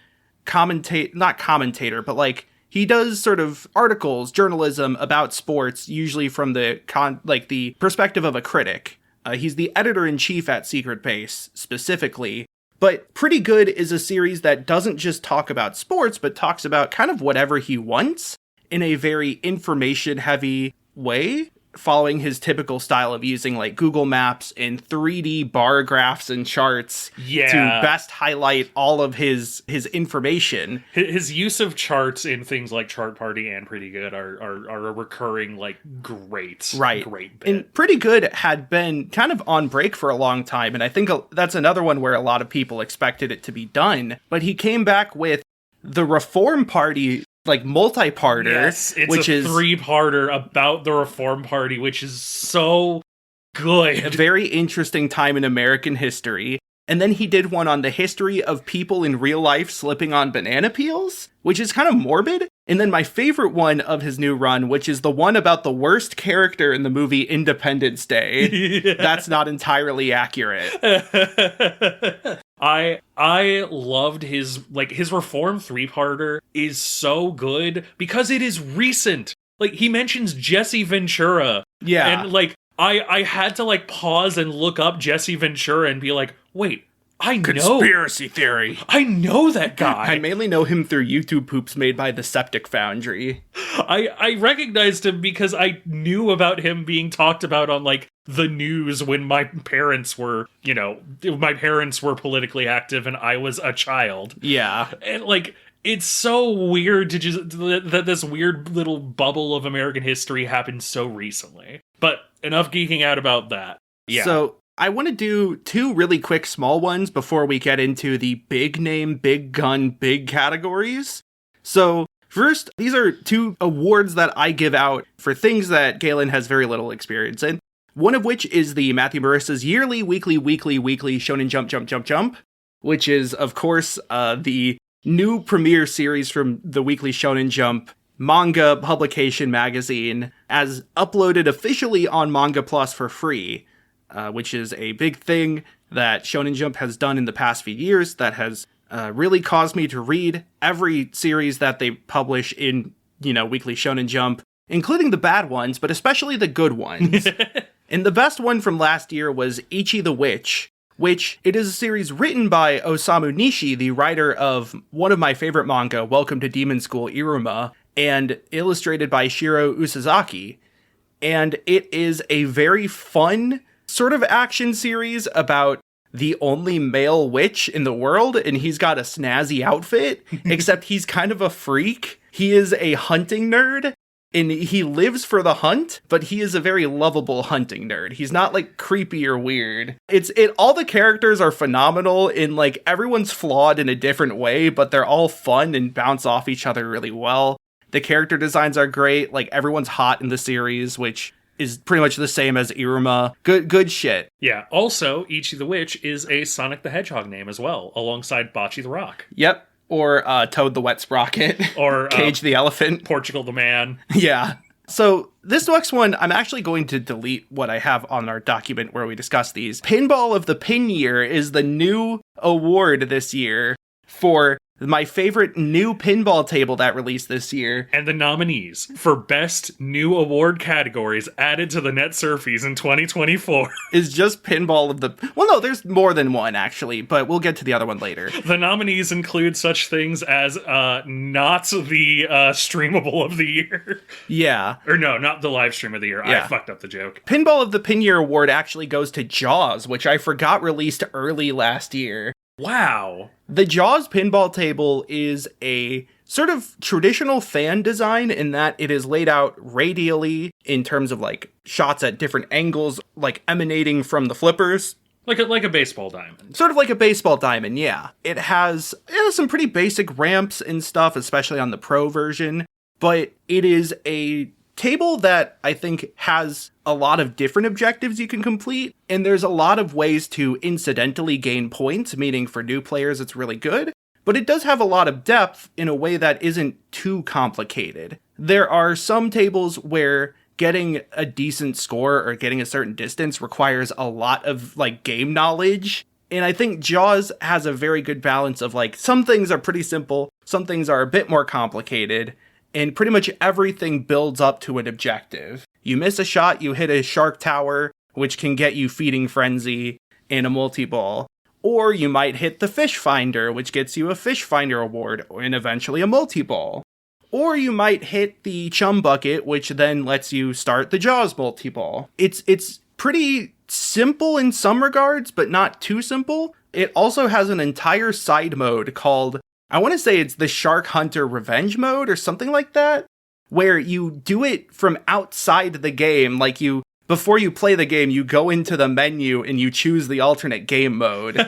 not commentator, but like, he does sort of articles, journalism about sports, usually from the the perspective of a critic. He's the editor-in-chief at Secret Base, specifically. But Pretty Good is a series that doesn't just talk about sports, but talks about kind of whatever he wants in a very information-heavy way, following his typical style of using like Google Maps and 3D bar graphs and charts to best highlight all of his information. His use of charts in things like Chart Party and Pretty Good are a recurring, like, great bit. And Pretty Good had been kind of on break for a long time, and I think that's another one where a lot of people expected it to be done. But he came back with the Reform Party, like, multi-parter. Yes, it's a three-parter about the Reform Party, which is so good. A very interesting time in American history. And then he did one on the history of people in real life slipping on banana peels, which is kind of morbid. And then my favorite one of his new run, which is the one about the worst character in the movie Independence Day. Yeah. That's not entirely accurate. I loved his Reform 3-parter is so good because it is recent. Like, he mentions Jesse Ventura. Yeah. And like, I had to like pause and look up Jesse Ventura and be like, wait, Conspiracy theory. I know that guy. I mainly know him through YouTube poops made by the Septic Foundry. I recognized him because I knew about him being talked about on like the news when my parents were politically active and I was a child. Yeah. And like, it's so weird to just that this weird little bubble of American history happened so recently. But enough geeking out about that. Yeah. So I want to do two really quick small ones before we get into the big name, big gun, big categories. So first, these are two awards that I give out for things that Galen has very little experience in. One of which is the Matthew Marissa's yearly, weekly Shonen Jump, which is, of course, the new premiere series from the Weekly Shonen Jump manga publication magazine, as uploaded officially on Manga Plus for free, which is a big thing that Shonen Jump has done in the past few years that has really caused me to read every series that they publish in, Weekly Shonen Jump, including the bad ones, but especially the good ones. And the best one from last year was Ichi the Witch, which it is a series written by Osamu Nishi, the writer of one of my favorite manga, Welcome to Demon School Iruma, and illustrated by Shiro Usazaki. And it is a very fun sort of action series about the only male witch in the world, and he's got a snazzy outfit, except he's kind of a freak. He is a hunting nerd, and he lives for the hunt, but he is a very lovable hunting nerd. He's not like creepy or weird. All the characters are phenomenal, and like everyone's flawed in a different way, but they're all fun and bounce off each other really well. The character designs are great. Like, everyone's hot in the series, which is pretty much the same as Iruma. Good shit. Yeah. Also, Ichi the Witch is a Sonic the Hedgehog name as well, alongside Bocce the Rock. Yep. Or Toad the Wet Sprocket. Or Cage the Elephant. Portugal the Man. Yeah. So this next one, I'm actually going to delete what I have on our document where we discuss these. Pinball of the Pin Year is the new award this year for my favorite new pinball table that released this year. And the nominees for best new award categories added to the Netsurfies in 2024 is just Pinball of the... Well, no, there's more than one, actually, but we'll get to the other one later. The nominees include such things as not the streamable of the year. Yeah. Or no, not the live stream of the year. Yeah. I fucked up the joke. Pinball of the Pin Year award actually goes to Jaws, which I forgot released early last year. Wow. The Jaws pinball table is a sort of traditional fan design in that it is laid out radially in terms of like shots at different angles, like emanating from the flippers. Like a baseball diamond. Sort of like a baseball diamond, yeah. It has some pretty basic ramps and stuff, especially on the pro version, but it is a table that I think has a lot of different objectives you can complete, and there's a lot of ways to incidentally gain points, meaning for new players it's really good, but it does have a lot of depth in a way that isn't too complicated. There are some tables where getting a decent score or getting a certain distance requires a lot of like game knowledge. And I think Jaws has a very good balance of like some things are pretty simple, some things are a bit more complicated, and pretty much everything builds up to an objective. You miss a shot, you hit a shark tower, which can get you feeding frenzy and a multi-ball. Or you might hit the fish finder, which gets you a fish finder award and eventually a multi-ball. Or you might hit the chum bucket, which then lets you start the Jaws multi-ball. It's pretty simple in some regards, but not too simple. It also has an entire side mode called, I want to say it's the Shark Hunter Revenge mode or something like that, where you do it from outside the game. Like before you play the game, you go into the menu and you choose the alternate game mode.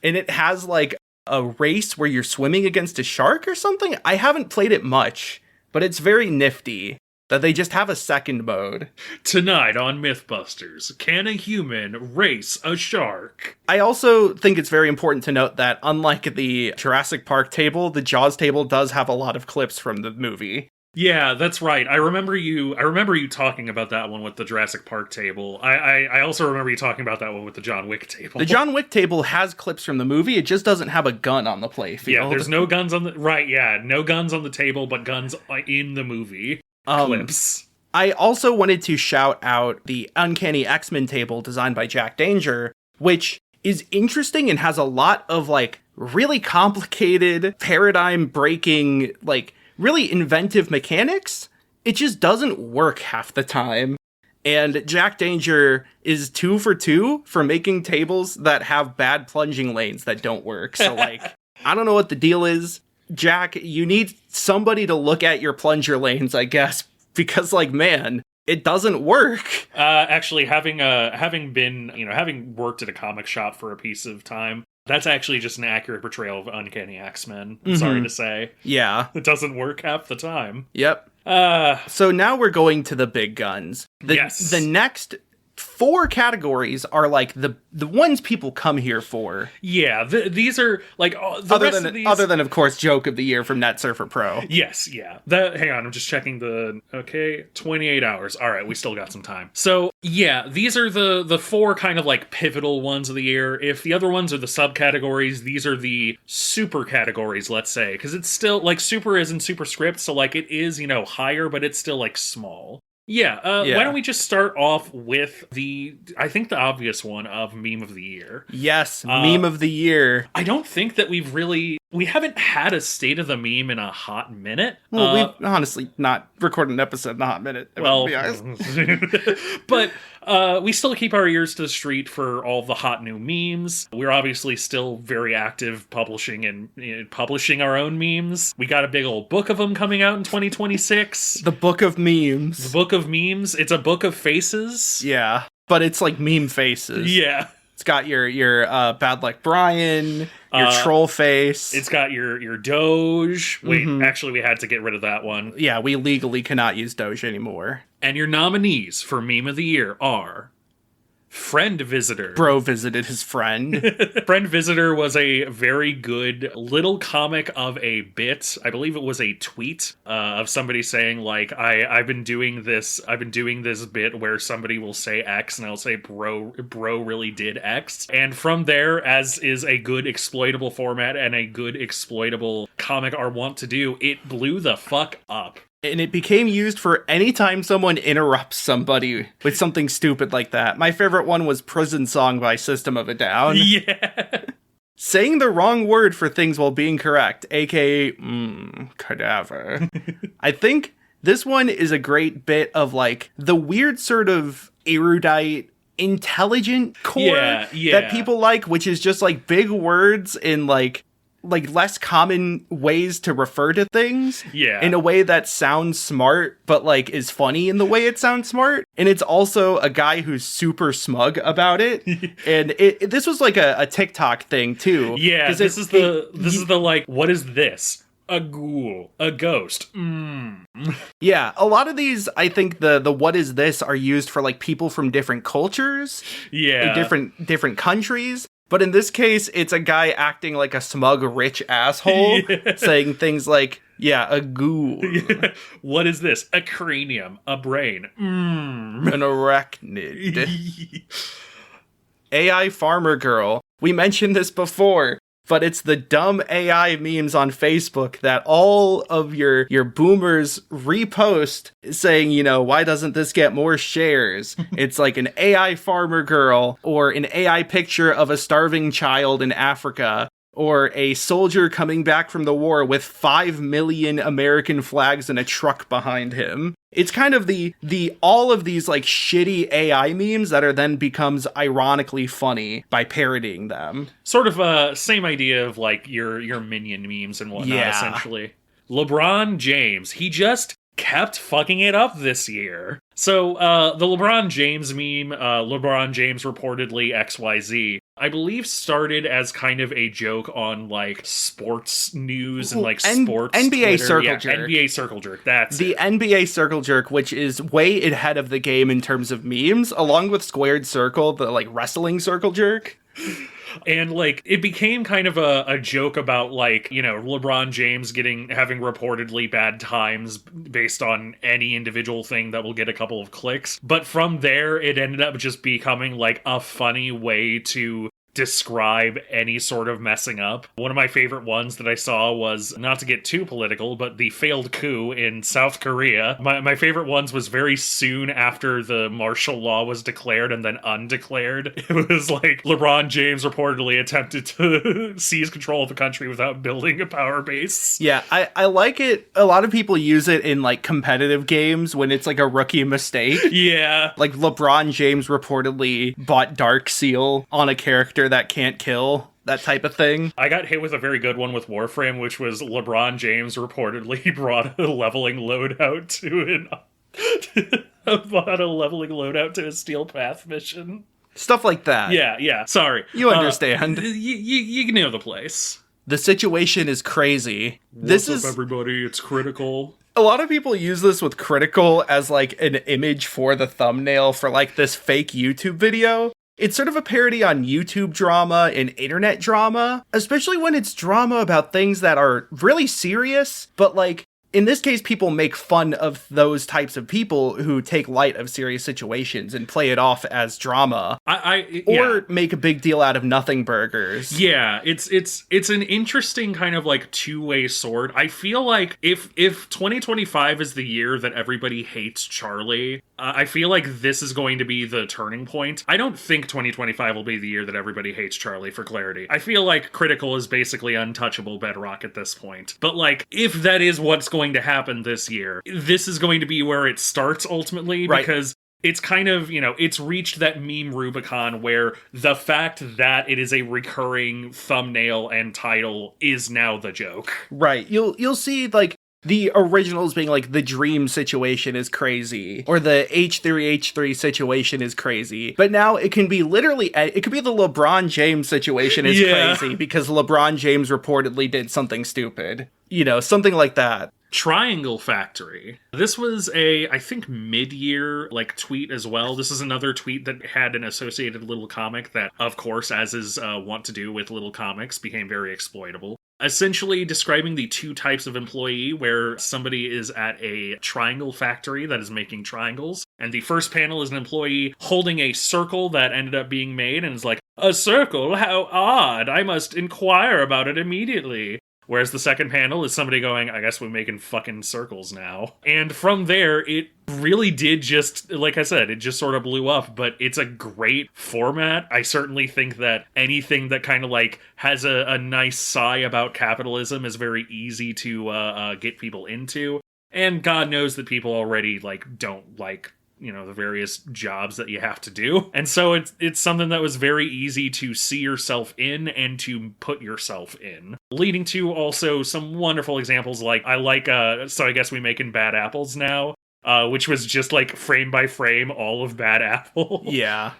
And it has like a race where you're swimming against a shark or something. I haven't played it much, but it's very nifty that they just have a second mode. Tonight on Mythbusters, can a human race a shark? I also think it's very important to note that unlike the Jurassic Park table, the Jaws table does have a lot of clips from the movie. Yeah, that's right. I remember you talking about that one with the Jurassic Park table. I also remember you talking about that one with the John Wick table. The John Wick table has clips from the movie, it just doesn't have a gun on the playfield. Yeah, there's no guns on the... Right, yeah, no guns on the table, but guns in the movie. Clips. I also wanted to shout out the Uncanny X-Men table designed by Jack Danger, which is interesting and has a lot of, like, really complicated, paradigm-breaking, like, really inventive mechanics. It just doesn't work half the time. And Jack Danger is 2 for 2 for making tables that have bad plunging lanes that don't work. So, like, I don't know what the deal is. Jack, you need somebody to look at your plunger lanes, I guess, because, like, man, it doesn't work. Actually, having worked at a comic shop for a piece of time, that's actually just an accurate portrayal of Uncanny X-Men. Sorry to say. Yeah. It doesn't work half the time. Yep. So now we're going to the big guns. Yes. The next 4 categories are like the ones people come here for. Yeah, these are like other than of course Joke of the Year from Netsurfer Pro. Yes, yeah. Hang on, I'm just checking 28 hours. All right, we still got some time. So yeah, these are the 4 kind of like pivotal ones of the year. If the other ones are the subcategories, these are the super categories, let's say, because it's still like super isn't superscript, so like it is higher, but it's still like small. Yeah, why don't we just start off with I think the obvious one of Meme of the Year. Yes, Meme of the Year. I don't think that we haven't had a State of the Meme in a hot minute. Well, we've honestly not recorded an episode in a hot minute, to be honest. But we still keep our ears to the street for all the hot new memes. We're obviously still very active publishing our own memes. We got a big old book of them coming out in 2026. The Book of Memes. The Book of Memes. It's a book of faces. Yeah, but it's like meme faces. Yeah. It's got your Bad Luck Brian, your troll face. It's got your Doge. Wait, actually, we had to get rid of that one. Yeah, we legally cannot use Doge anymore. And your nominees for Meme of the Year are Friend Visitor. Bro visited his friend. Friend Visitor was a very good little comic of a bit. I believe it was a tweet of somebody saying, like, I've been doing this bit where somebody will say X and I'll say bro really did X. And from there, as is a good exploitable format and a good exploitable comic are wont to do, it blew the fuck up. And it became used for any time someone interrupts somebody with something stupid like that. My favorite one was Prison Song by System of a Down. Yeah. Saying the wrong word for things while being correct, aka, cadaver. I think this one is a great bit of, like, the weird sort of erudite, intelligent core that people like, which is just, like, big words in, like less common ways to refer to things in a way that sounds smart, but like is funny in the way it sounds smart. And it's also a guy who's super smug about it. And this was like a TikTok thing too. Yeah, this is the like, what is this? A ghoul, a ghost. Yeah, a lot of these, I think the what is this are used for like people from different cultures, in different countries. But in this case, it's a guy acting like a smug, rich asshole, saying things like, yeah, a ghoul. What is this? A cranium, a brain, an arachnid. AI farmer girl. We mentioned this before, but it's the dumb AI memes on Facebook that all of your boomers repost saying, you know, why doesn't this get more shares? It's like an AI farmer girl or an AI picture of a starving child in Africa or a soldier coming back from the war with 5 million American flags and a truck behind him. It's kind of the all of these like shitty AI memes that are then becomes ironically funny by parodying them. Sort of same idea of like your minion memes and whatnot, essentially. LeBron James, he just kept fucking it up this year. So the LeBron James meme, LeBron James reportedly XYZ, I believe started as kind of a joke on like sports news and like sports NBA Twitter. circle jerk. NBA circle jerk. That's the it. NBA circle jerk, which is way ahead of the game in terms of memes, along with squared circle, the like wrestling circle jerk. And like it became kind of a joke about like, you know, LeBron James having reportedly bad times based on any individual thing that will get a couple of clicks. But from there, it ended up just becoming like a funny way to describe any sort of messing up. One of my favorite ones that I saw was, not to get too political, but the failed coup in South Korea. My favorite ones was very soon after the martial law was declared and then undeclared. It was like LeBron James reportedly attempted to seize control of the country without building a power base. Yeah, I like it. A lot of people use it in like competitive games when it's like a rookie mistake. Yeah. Like LeBron James reportedly bought Dark Seal on a character that can't kill, that type of thing. I got hit with a very good one with Warframe, which was LeBron James reportedly brought a leveling loadout to a Steel Path mission. Stuff like that. Yeah, sorry. You understand. You know the place. The situation is crazy. What's up, everybody? It's Critical. A lot of people use this with Critical as like an image for the thumbnail for like this fake YouTube video. It's sort of a parody on YouTube drama and internet drama, especially when it's drama about things that are really serious, but like, in this case, people make fun of those types of people who take light of serious situations and play it off as drama. Or make a big deal out of nothing burgers. Yeah, it's an interesting kind of like two-way sword. I feel like if 2025 is the year that everybody hates Charlie, I feel like this is going to be the turning point. I don't think 2025 will be the year that everybody hates Charlie, for clarity. I feel like Critical is basically untouchable bedrock at this point. But like, if that is what's going to happen this year, this is going to be where it starts ultimately, right? Because it's kind of, you know, it's reached that meme Rubicon where the fact that it is a recurring thumbnail and title is now the joke. Right. You'll see like the originals being like the dream situation is crazy or the H3H3 situation is crazy. But now it can be literally, it could be the LeBron James situation is crazy because LeBron James reportedly did something stupid. You know, something like that. Triangle Factory. This was I think mid-year like tweet as well. This is another tweet that had an associated little comic that, of course, as is wont to do with little comics, became very exploitable. Essentially describing the two types of employee where somebody is at a triangle factory that is making triangles. And the first panel is an employee holding a circle that ended up being made and is like, "A circle? How odd. I must inquire about it immediately." Whereas the second panel is somebody going, "I guess we're making fucking circles now." And from there, it really did just, like I said, it just sort of blew up, but it's a great format. I certainly think that anything that kind of like has a nice sigh about capitalism is very easy to get people into. And God knows that people already like don't like, you know, the various jobs that you have to do. And so it's something that was very easy to see yourself in and to put yourself in. Leading to also some wonderful examples like, so I guess we making Bad Apples now, which was just like frame by frame all of Bad Apple. Yeah.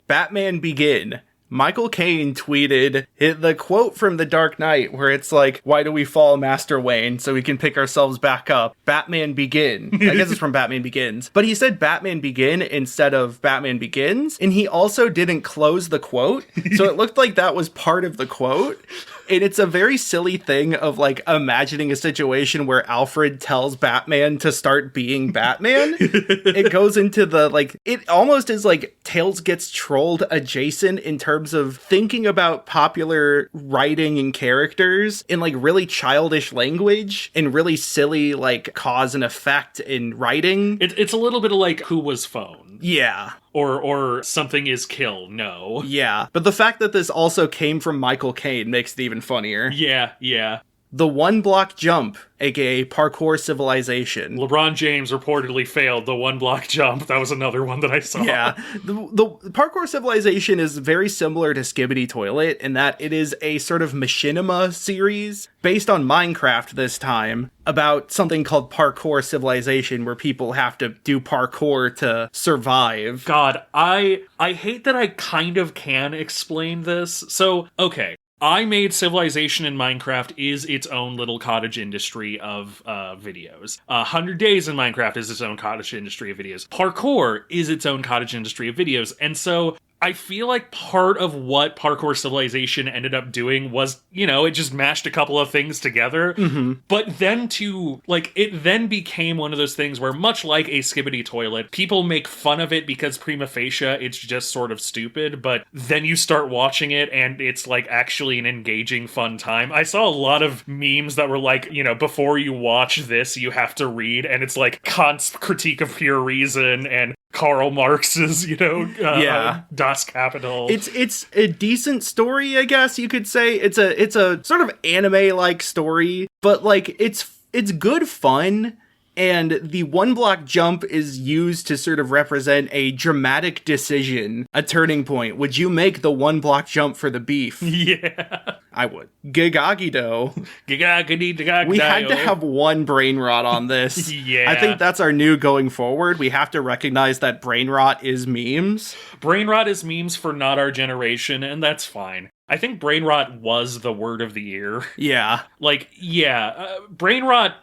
Batman Begin. Michael Caine tweeted the quote from The Dark Knight where it's like, why do we fall, Master Wayne, so we can pick ourselves back up? Batman Begin. I guess it's from Batman Begins. But he said Batman Begin instead of Batman Begins, and he also didn't close the quote, so it looked like that was part of the quote. And it's a very silly thing of, like, imagining a situation where Alfred tells Batman to start being Batman. It goes into the, like, it almost is like Tales gets trolled adjacent in terms of thinking about popular writing and characters in, like, really childish language and really silly, like, cause and effect in writing. It's a little bit of like Who Was Phone? Yeah. Or Something Is Kill, no. Yeah, but the fact that this also came from Michael Caine makes it even funnier. Yeah. The one block jump, aka parkour civilization. LeBron James reportedly failed the one block jump. That was another one that I saw. Yeah. The parkour civilization is very similar to Skibbity Toilet in that it is a sort of machinima series based on Minecraft this time about something called parkour civilization where people have to do parkour to survive. God, I hate that I kind of can explain this. So, okay. I Made Civilization in Minecraft is its own little cottage industry of videos. 100 Days in Minecraft is its own cottage industry of videos. Parkour is its own cottage industry of videos. And so I feel like part of what Parkour Civilization ended up doing was, you know, it just mashed a couple of things together. Mm-hmm. But then it then became one of those things where, much like a Skibbity Toilet, people make fun of it because prima facie it's just sort of stupid, but then you start watching it and it's like actually an engaging, fun time. I saw a lot of memes that were like, you know, before you watch this, you have to read, and it's like Kant's Critique of Pure Reason and Karl Marx's, you know, Das Kapital. It's a decent story, I guess you could say. It's a sort of anime-like story, but like it's good fun. And the one block jump is used to sort of represent a dramatic decision, a turning point. Would you make the one block jump for the beef? Yeah. I would. Gigagido. Gigagidi. We had to have one brain rot on this. Yeah. I think that's our new going forward. We have to recognize that brain rot is memes. Brain rot is memes for not our generation, and that's fine. I think brain rot was the word of the year. Yeah. Like, yeah, brain rot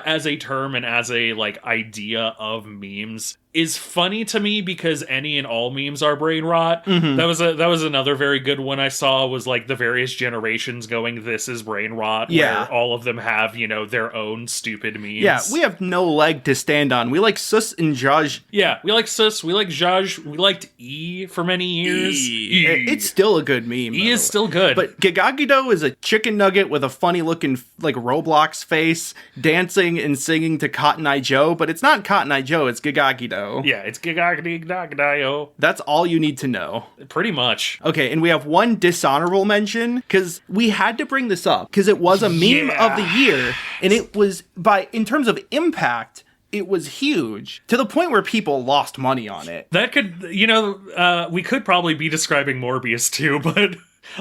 as a term and as a, like, idea of memes is funny to me because any and all memes are brain rot. Mm-hmm. That was another very good one I saw, was like the various generations going, this is brain rot, where all of them have, you know, their own stupid memes. Yeah, we have no leg to stand on. We like Sus and Zhazh. Yeah, we like Sus, we like Zhazh, we liked E for many years. It's still a good meme. E is still good. But Gigagido is a chicken nugget with a funny looking, like, Roblox face, dancing and singing to Cotton Eye Joe, but it's not Cotton Eye Joe, it's Gigagido. Yeah, it's Gigagido. That's all you need to know. Pretty much. Okay, and we have one dishonorable mention, because we had to bring this up, because it was a meme of the year, and it was, in terms of impact, it was huge, to the point where people lost money on it. That could, you know, we could probably be describing Morbius too, but...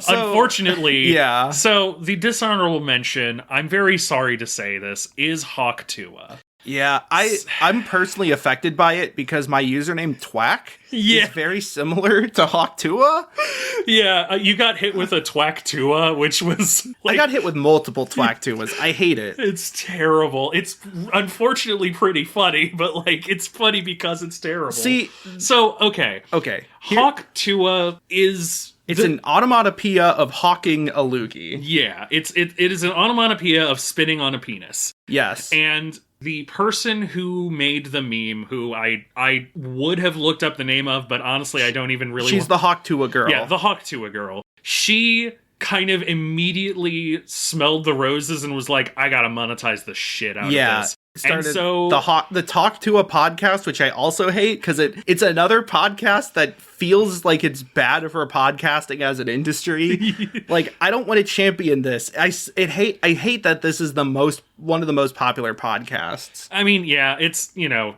unfortunately, yeah. So the dishonorable mention, I'm very sorry to say this, is Hawk Tuah. Yeah, I'm personally affected by it because my username Twack is very similar to Hawk Tuah. Yeah, you got hit with a Twack Tuah, which was like... I got hit with multiple Twack Tuahs. I hate it. It's terrible. It's unfortunately pretty funny, but like it's funny because it's terrible. See, so okay. Hawk Tuah is... It's an onomatopoeia of hawking a loogie. Yeah, it is an onomatopoeia of spitting on a penis. Yes. And the person who made the meme, who I would have looked up the name of, but honestly I don't even really... She's the Hawk Tuah girl. Yeah, the Hawk Tuah girl. She kind of immediately smelled the roses and was like, I gotta monetize the shit out of this. Started and so the Talk to a podcast, which I also hate because it's another podcast that feels like it's bad for podcasting as an industry. Like, I don't want to champion this. I hate that this is one of the most popular podcasts. I mean, yeah, it's, you know,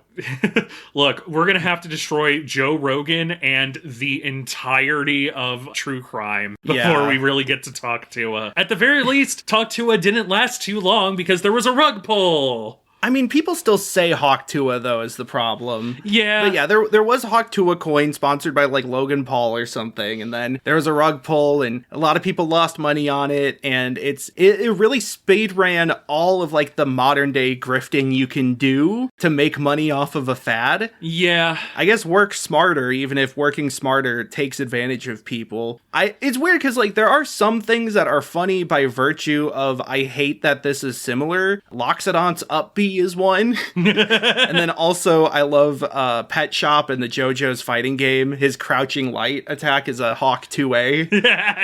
look, we're gonna have to destroy Joe Rogan and the entirety of true crime before we really get to Talk Tuah. At the very least, Talk Tuah didn't last too long because there was a rug pull. I mean, people still say Hawk Tuah, though, is the problem. Yeah. But yeah, there was Hawk Tuah coin sponsored by, like, Logan Paul or something, and then there was a rug pull, and a lot of people lost money on it, and it really speed ran all of, like, the modern-day grifting you can do to make money off of a fad. Yeah. I guess work smarter, even if working smarter takes advantage of people. It's weird, because, like, there are some things that are funny by virtue of, I hate that this is similar. Loxodon's Up B is one. And then also, I love Pet Shop and the JoJo's fighting game. His crouching light attack is a Hawk 2A.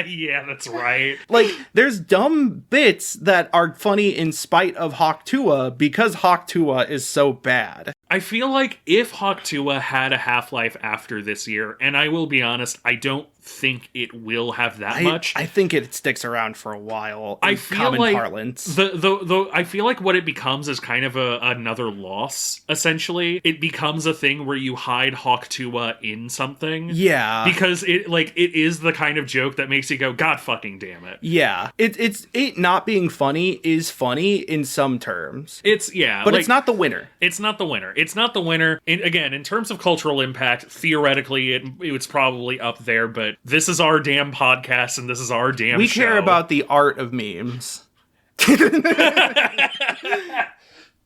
Yeah, that's right. Like, there's dumb bits that are funny in spite of Hawk Tuah because Hawk Tuah is so bad. I feel like if Hawk Tuah had a half-life after this year, and I will be honest, I don't think it will have that much. I think it sticks around for a while in I feel common like parlance. I feel like what it becomes is kind of another loss, essentially. It becomes a thing where you hide Hawk Tuah in something. Yeah. Because it is the kind of joke that makes you go, God fucking damn it. Yeah. It not being funny is funny in some terms. But it's not the winner. It's not the winner. It's not the winner. And again, in terms of cultural impact, theoretically, it's probably up there, but this is our damn podcast and this is our damn We show. care about the art of memes.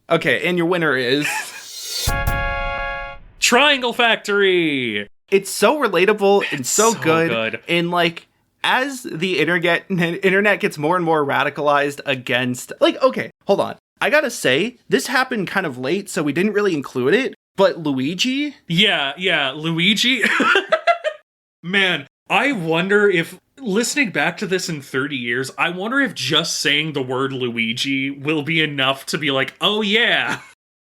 Okay, and your winner is... Triangle Factory! It's so relatable and so good. good. And, like, as the internet gets more and more radicalized against... Like, okay, hold on. I gotta say, this happened kind of late, so we didn't really include it, but Luigi... Yeah, Luigi... Man, I wonder if, listening back to this in 30 years, I wonder if just saying the word Luigi will be enough to be like, oh yeah.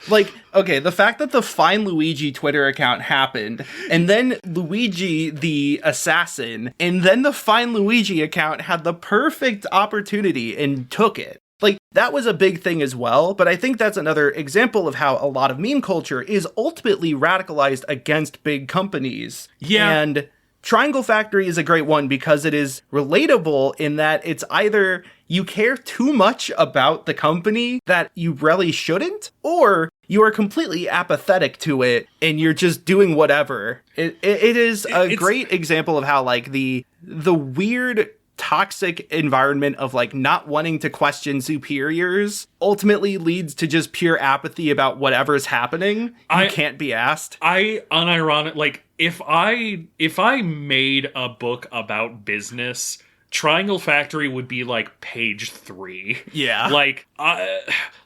Like, okay, the fact that the Find Luigi Twitter account happened, and then Luigi the assassin, and then the Find Luigi account had the perfect opportunity and took it. Like, that was a big thing as well, but I think that's another example of how a lot of meme culture is ultimately radicalized against big companies. Yeah. And Triangle Factory is a great one because it is relatable in that it's either you care too much about the company that you really shouldn't, or you are completely apathetic to it and you're just doing whatever. It is a great example of how, like, the weird toxic environment of, like, not wanting to question superiors ultimately leads to just pure apathy about whatever's happening. You can't be asked. Unironic, like, if I made a book about business, Triangle Factory would be like page 3. Yeah. Like,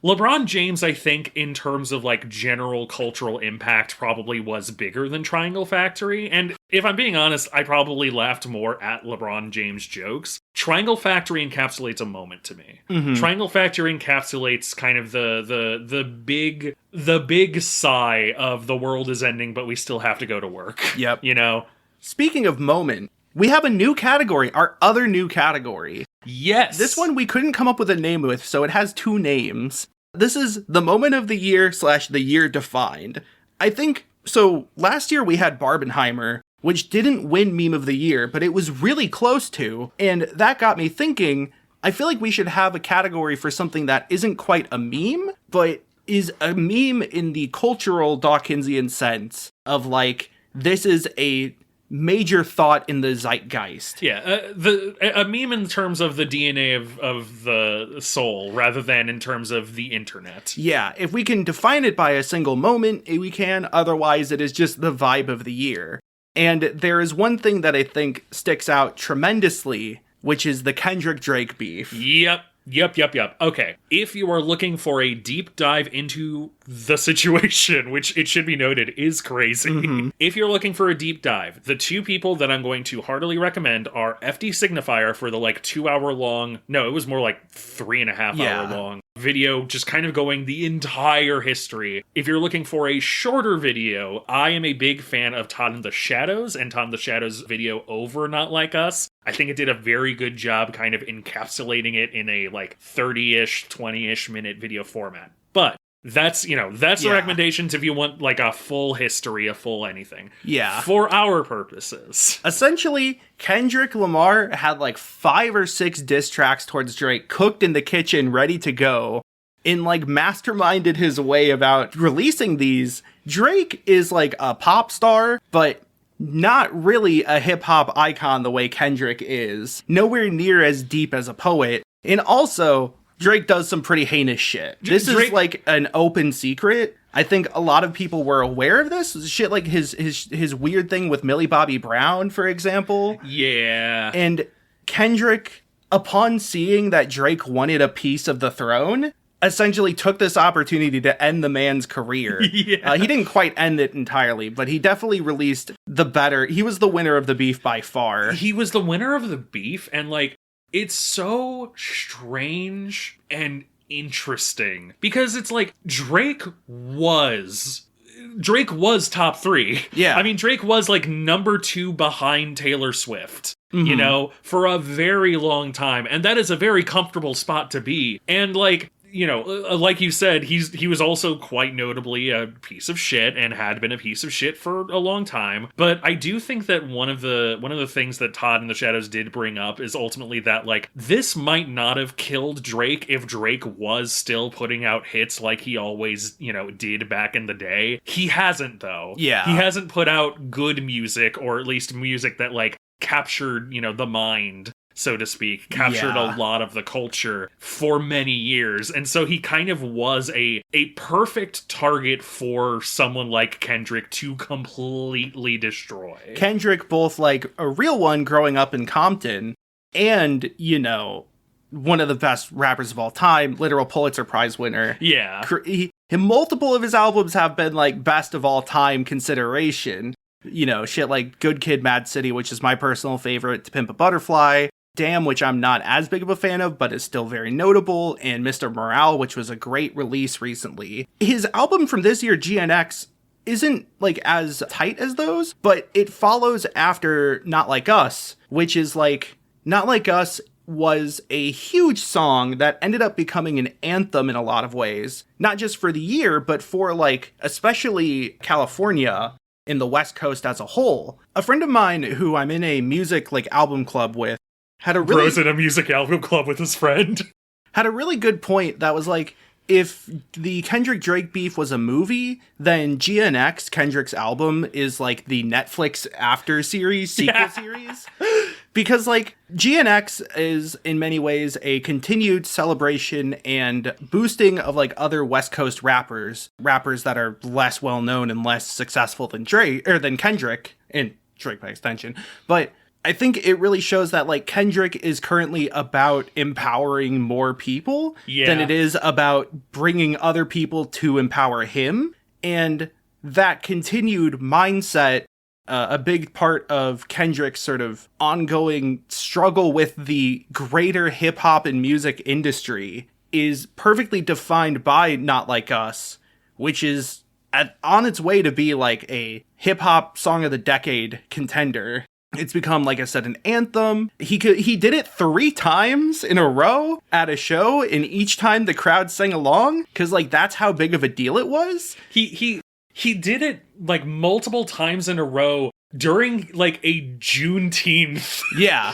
LeBron James, I think, in terms of like general cultural impact, probably was bigger than Triangle Factory. And if I'm being honest, I probably laughed more at LeBron James jokes. Triangle Factory encapsulates a moment to me. Mm-hmm. Triangle Factory encapsulates kind of the big sigh of the world is ending, but we still have to go to work. Yep. You know? Speaking of moment, we have a new category, our other new category. Yes. This one we couldn't come up with a name with, so it has 2 names. This is the moment of the year / the year defined. I think, so last year we had Barbenheimer, which didn't win Meme of the Year, but it was really close to, and that got me thinking, I feel like we should have a category for something that isn't quite a meme, but is a meme in the cultural Dawkinsian sense of, like, this is a major thought in the zeitgeist. Yeah, a meme in terms of the DNA of the soul, rather than in terms of the internet. Yeah, if we can define it by a single moment, we can. Otherwise, it is just the vibe of the year. And there is one thing that I think sticks out tremendously, which is the Kendrick Drake beef. Yep. Okay. If you are looking for a deep dive into the situation, which it should be noted is crazy. Mm-hmm. If you're looking for a deep dive, the 2 people that I'm going to heartily recommend are FD Signifier for the like 2 hour long, no, it was more like 3.5 hour long video, just kind of going the entire history. If you're looking for a shorter video, I am a big fan of Todd in the Shadows and Todd in the Shadows video Over Not Like Us. I think it did a very good job kind of encapsulating it in a like 30-ish, 20-ish minute video format. But that's the recommendations if you want like a full history, a full anything. Yeah. For our purposes. Essentially, Kendrick Lamar had like 5 or 6 diss tracks towards Drake cooked in the kitchen, ready to go. and like masterminded his way about releasing these. Drake is like a pop star, but not really a hip hop icon the way Kendrick is. Nowhere near as deep as a poet. And also, Drake does some pretty heinous shit. This is like an open secret. I think a lot of people were aware of this. Shit like his weird thing with Millie Bobby Brown, for example. Yeah. And Kendrick, upon seeing that Drake wanted a piece of the throne, essentially took this opportunity to end the man's career. Yeah. He didn't quite end it entirely, but he definitely released the better. He was the winner of the beef by far. He was the winner of the beef, and like, it's so strange and interesting because it's like Drake was top 3. Yeah. I mean, Drake was like number 2 behind Taylor Swift, you know, for a very long time. And that is a very comfortable spot to be. And like, you know, like you said, he was also quite notably a piece of shit and had been a piece of shit for a long time. But I do think that one of the things that Todd in the Shadows did bring up is ultimately that like this might not have killed Drake if Drake was still putting out hits like he always, you know, did back in the day. He hasn't though. Yeah. He hasn't put out good music, or at least music that like captured, you know, the mind, so to speak, captured a lot of the culture for many years. And so he kind of was a perfect target for someone like Kendrick to completely destroy. Kendrick, both like a real one growing up in Compton and, you know, one of the best rappers of all time, literal Pulitzer Prize winner. Yeah. Multiple of his albums have been like best of all time consideration. You know, shit like Good Kid, Mad City, which is my personal favorite, To Pimp a Butterfly, Damn, which I'm not as big of a fan of, but is still very notable, and Mr. Morale, which was a great release recently. His album from this year, GNX, isn't like as tight as those, but it follows after Not Like Us, which is like, Not Like Us was a huge song that ended up becoming an anthem in a lot of ways, not just for the year, but for like, especially California in the West Coast as a whole. A friend of mine who I'm in a music like album club with had a really... Bro's in a music album club with his friend. Had a really good point that was like, if the Kendrick Drake beef was a movie, then GNX, Kendrick's album, is like the Netflix after series, sequel series. Because like GNX is in many ways a continued celebration and boosting of like other West Coast rappers that are less well known and less successful than Drake or than Kendrick, and Drake by extension. But I think it really shows that like Kendrick is currently about empowering more people than it is about bringing other people to empower him. And that continued mindset, a big part of Kendrick's sort of ongoing struggle with the greater hip hop and music industry, is perfectly defined by Not Like Us, which is on its way to be like a hip hop song of the decade contender. It's become, like I said, an anthem. He did it 3 times in a row at a show, and each time the crowd sang along, because like that's how big of a deal it was. He did it like multiple times in a row during like a Juneteenth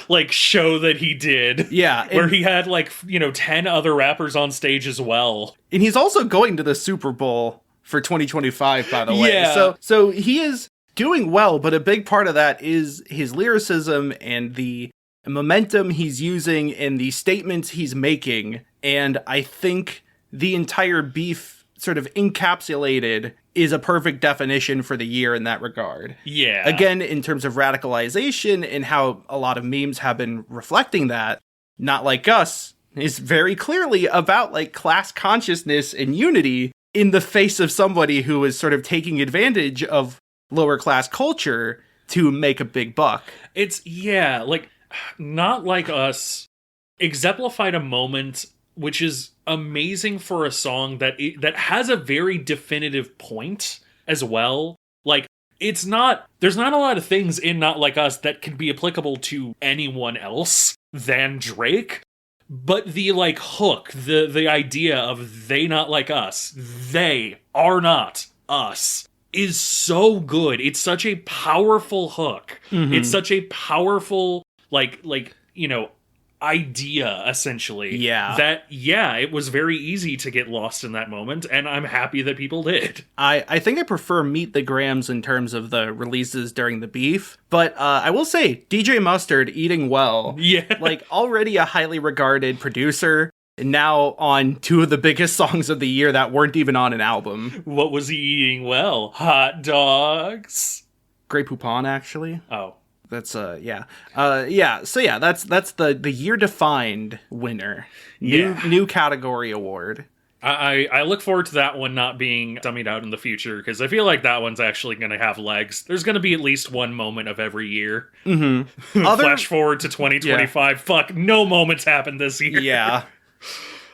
like show that he did. Yeah. Where he had like, you know, 10 other rappers on stage as well. And he's also going to the Super Bowl for 2025, by the way. Yeah. So he is doing well, but a big part of that is his lyricism and the momentum he's using and the statements he's making. And I think the entire beef sort of encapsulated is a perfect definition for the year in that regard. Yeah. Again, in terms of radicalization and how a lot of memes have been reflecting that, Not Like Us is very clearly about like class consciousness and unity in the face of somebody who is sort of taking advantage of lower class culture to make a big buck. It's, yeah, like, Not Like Us exemplified a moment which is amazing for a song that has a very definitive point as well. Like, there's not a lot of things in Not Like Us that can be applicable to anyone else than Drake. But the, like, hook, the idea of they not like us, they are not us, is so good. It's such a powerful hook. Mm-hmm. It's such a powerful, like, you know, idea, essentially. Yeah. It was very easy to get lost in that moment, and I'm happy that people did. I think I prefer Meet the Grams in terms of the releases during the beef, but I will say, DJ Mustard eating well. Yeah. Like, already a highly regarded producer, and now on two of the biggest songs of the year that weren't even on an album. What was he eating well? Hot dogs? Grey Poupon, actually. Oh. That's So yeah, that's the year-defined winner. New category award. I look forward to that one not being dummied out in the future, because I feel like that one's actually going to have legs. There's going to be at least one moment of every year. Mm-hmm. Flash forward to 2025. Yeah. Fuck, no moments happened this year. Yeah.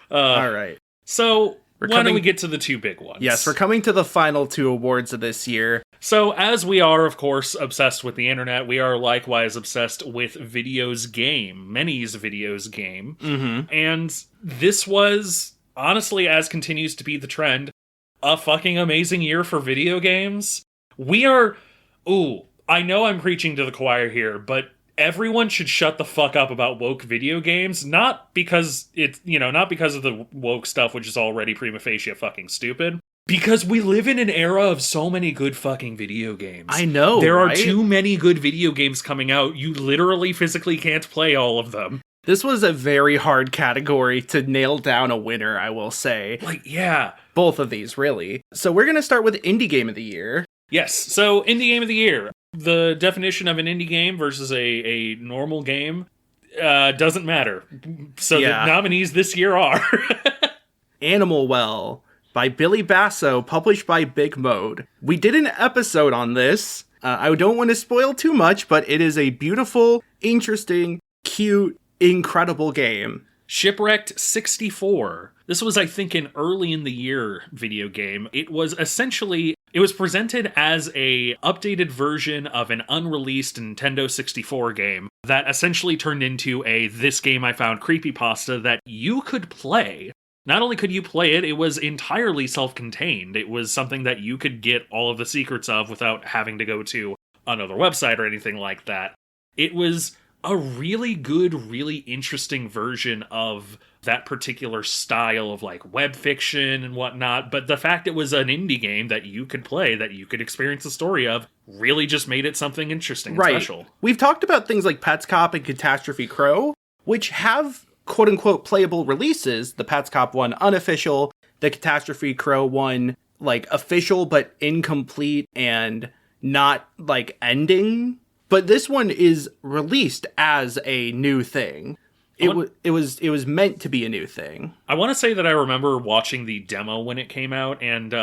All right. So, why don't we get to the two big ones? Yes, we're coming to the final two awards of this year. So, as we are, of course, obsessed with the internet, we are likewise obsessed with Videos Game. Many's Videos Game. Mm-hmm. And this was, honestly, as continues to be the trend, a fucking amazing year for video games. We are... Ooh, I know I'm preaching to the choir here, but everyone should shut the fuck up about woke video games, not because it's, not because of the woke stuff, which is already prima facie fucking stupid, because we live in an era of so many good fucking video games. I know, there are right? too many good video games coming out. You literally physically can't play all of them. This was a very hard category to nail down a winner, I will say. Like, yeah. Both of these, really. So we're going to start with Indie Game of the Year. Yes, so Indie Game of the Year. The definition of an indie game versus a normal game doesn't matter. So the nominees this year are... Animal Well by Billy Basso, published by Big Mode. We did an episode on this. I don't want to spoil too much, but it is a beautiful, interesting, cute, incredible game. Shipwrecked 64. This was, I think, an early in the year video game. It was presented as a updated version of an unreleased Nintendo 64 game that essentially turned into this game I found creepypasta that you could play. Not only could you play it, it was entirely self-contained. It was something that you could get all of the secrets of without having to go to another website or anything like that. It was a really good, really interesting version of that particular style of web fiction and whatnot, but the fact it was an indie game that you could play, that you could experience the story of, really just made it something interesting and special. We've talked about things like Pets Cop and Catastrophe Crow, which have quote-unquote playable releases. The Pets Cop one unofficial, the Catastrophe Crow one official but incomplete and not ending. But this one is released as a new thing. It was meant to be a new thing. I want to say that I remember watching the demo when it came out, and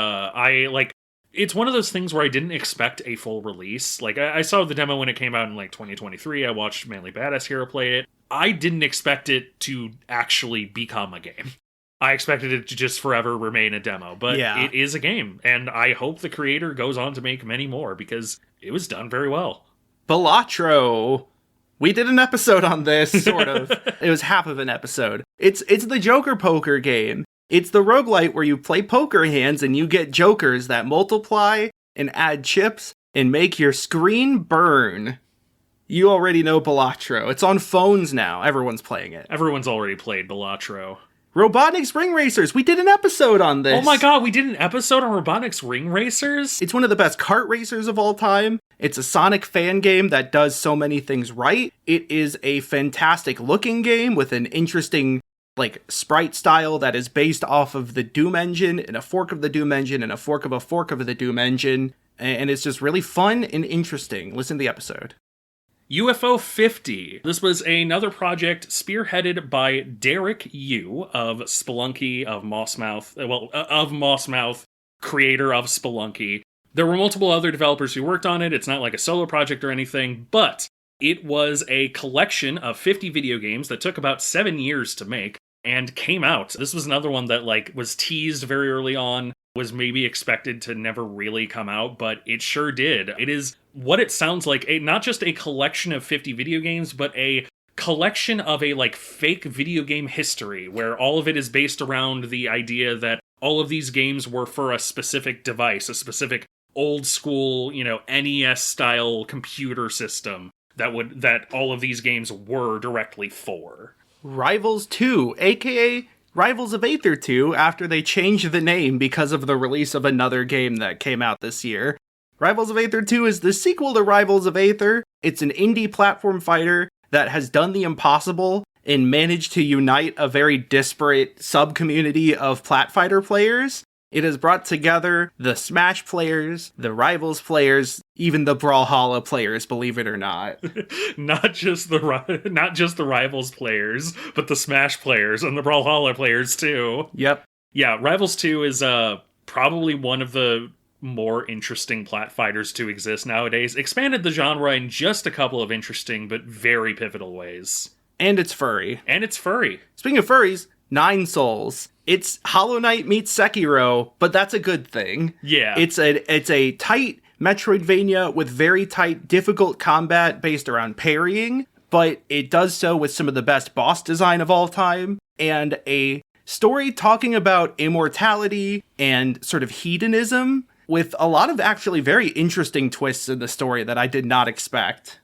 it's one of those things where I didn't expect a full release. I saw the demo when it came out in 2023. I watched Manly Badass Hero play it. I didn't expect it to actually become a game. I expected it to just forever remain a demo, but It is a game, and I hope the creator goes on to make many more because it was done very well. Balatro. We did an episode on this, sort of. It was half of an episode. It's the Joker poker game. It's the roguelite where you play poker hands and you get jokers that multiply and add chips and make your screen burn. You already know Balatro. It's on phones now. Everyone's playing it. Everyone's already played Balatro. Robotnik's Ring Racers. We did an episode on this. Oh my god, we did an episode on Robotnik's Ring Racers? It's one of the best kart racers of all time. It's a Sonic fan game that does so many things right. It is a fantastic looking game with an interesting sprite style that is based off of the Doom engine and a fork of the Doom engine and a fork of the Doom engine. And it's just really fun and interesting. Listen to the episode. UFO 50. This was another project spearheaded by Derek Yu of Spelunky, of Mossmouth, creator of Spelunky. There were multiple other developers who worked on it. It's not like a solo project or anything, but it was a collection of 50 video games that took about 7 years to make and came out. This was another one that was teased very early on, was maybe expected to never really come out, but it sure did. It is what it sounds like, not just a collection of 50 video games, but a collection of a fake video game history where all of it is based around the idea that all of these games were for a specific device, a specific old school, NES style computer system that all of these games were directly for. Rivals 2, aka Rivals of Aether 2, after they changed the name because of the release of another game that came out this year. Rivals of Aether 2 is the sequel to Rivals of Aether. It's an indie platform fighter that has done the impossible and managed to unite a very disparate sub-community of Platfighter players. It has brought together the Smash players, the Rivals players, even the Brawlhalla players, believe it or not. Not just the Rivals players, but the Smash players and the Brawlhalla players too. Yep. Yeah, Rivals 2 is probably one of the more interesting plat fighters to exist nowadays. Expanded the genre in just a couple of interesting but very pivotal ways. And it's furry. Speaking of furries, Nine Souls. It's Hollow Knight meets Sekiro, but that's a good thing. Yeah. It's a tight Metroidvania with very tight, difficult combat based around parrying, but it does so with some of the best boss design of all time, and a story talking about immortality and sort of hedonism, with a lot of actually very interesting twists in the story that I did not expect.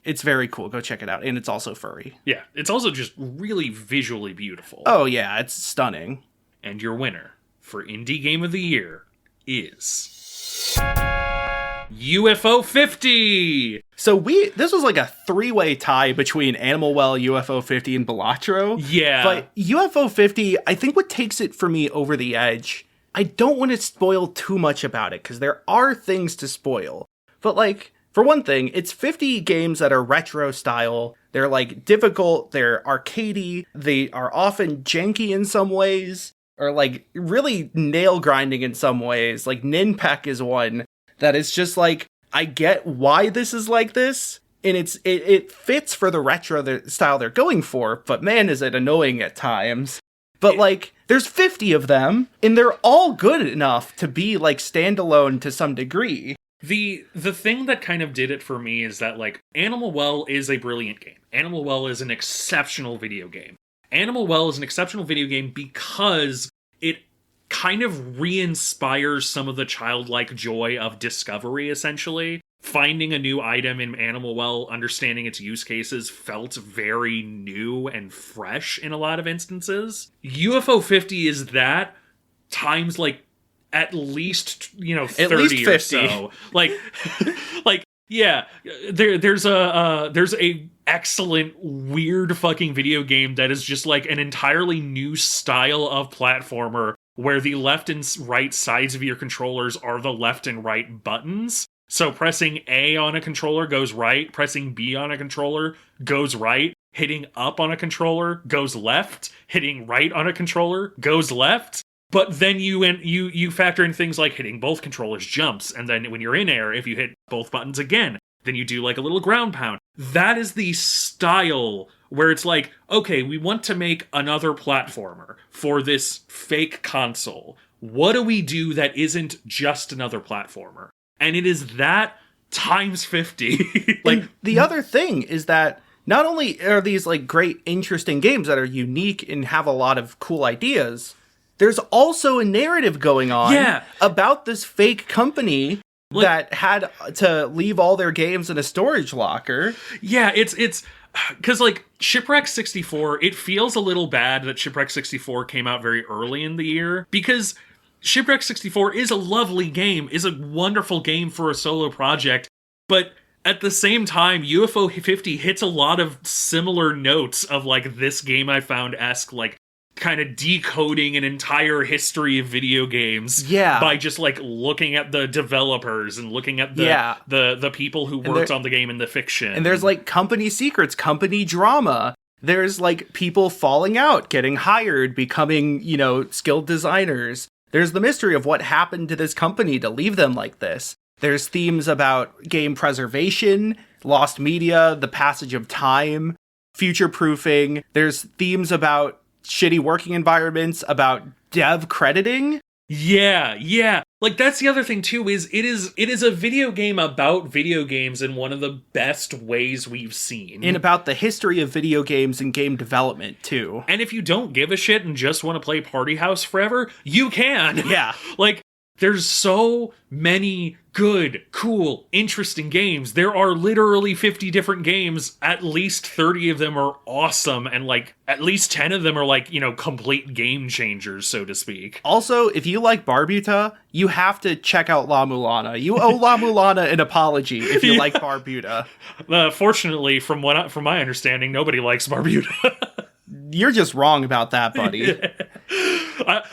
It's very cool. Go check it out. And it's also furry. Yeah, it's also just really visually beautiful. Oh, yeah, it's stunning. And your winner for Indie Game of the Year is UFO 50! So this was like a three-way tie between Animal Well, UFO 50, and Balatro. Yeah. But UFO 50, I think what takes it for me over the edge, I don't want to spoil too much about it, because there are things to spoil. But like, for one thing, it's 50 games that are retro style. They're like difficult, they're arcadey, they are often janky in some ways, or like really nail grinding in some ways. Like Ninpek is one that is just like, I get why this is like this, and it fits for the retro style they're going for, but man, is it annoying at times. But like, there's 50 of them, and they're all good enough to be like standalone to some degree. The thing that kind of did it for me is that, like, Animal Well is a brilliant game. Animal Well is an exceptional video game. Animal Well is an exceptional video game because it kind of re-inspires some of the childlike joy of discovery, essentially. Finding a new item in Animal Well, understanding its use cases, felt very new and fresh in a lot of instances. UFO 50 is that times, like, at least, 30 or so. Like, yeah, there's a excellent, weird fucking video game that is just like an entirely new style of platformer where the left and right sides of your controllers are the left and right buttons. So pressing A on a controller goes right, pressing B on a controller goes right, hitting up on a controller goes left, hitting right on a controller goes left. But then you factor in things like hitting both controllers jumps, and then when you're in air, if you hit both buttons again, then you do like a little ground pound. That is the style where it's like, okay, we want to make another platformer for this fake console. What do we do that isn't just another platformer? And it is that times 50. Like, the other thing is that not only are these like great, interesting games that are unique and have a lot of cool ideas, there's also a narrative going on about this fake company that had to leave all their games in a storage locker. Yeah, it's because, like, Shipwreck 64, it feels a little bad that Shipwreck 64 came out very early in the year, because Shipwreck 64 is a lovely game, is a wonderful game for a solo project, but at the same time, UFO 50 hits a lot of similar notes of, like, this game I found-esque, like, kind of decoding an entire history of video games by just like looking at the developers and looking at the people who worked on the game and the fiction. And there's like company secrets, company drama. There's like people falling out, getting hired, becoming, skilled designers. There's the mystery of what happened to this company to leave them like this. There's themes about game preservation, lost media, the passage of time, future-proofing. There's themes about shitty working environments, about dev crediting. Yeah. Like, that's the other thing too, is it is a video game about video games in one of the best ways we've seen. And about the history of video games and game development too. And if you don't give a shit and just want to play Party House forever, you can. Yeah. Like, There's so many good, cool, interesting games. There are literally 50 different games. At least 30 of them are awesome, and like at least 10 of them are like, complete game changers, so to speak. Also, if you like Barbuta, you have to check out La Mulana. You owe La Mulana an apology if you like Barbuta. Fortunately, from my understanding, nobody likes Barbuta. You're just wrong about that, buddy.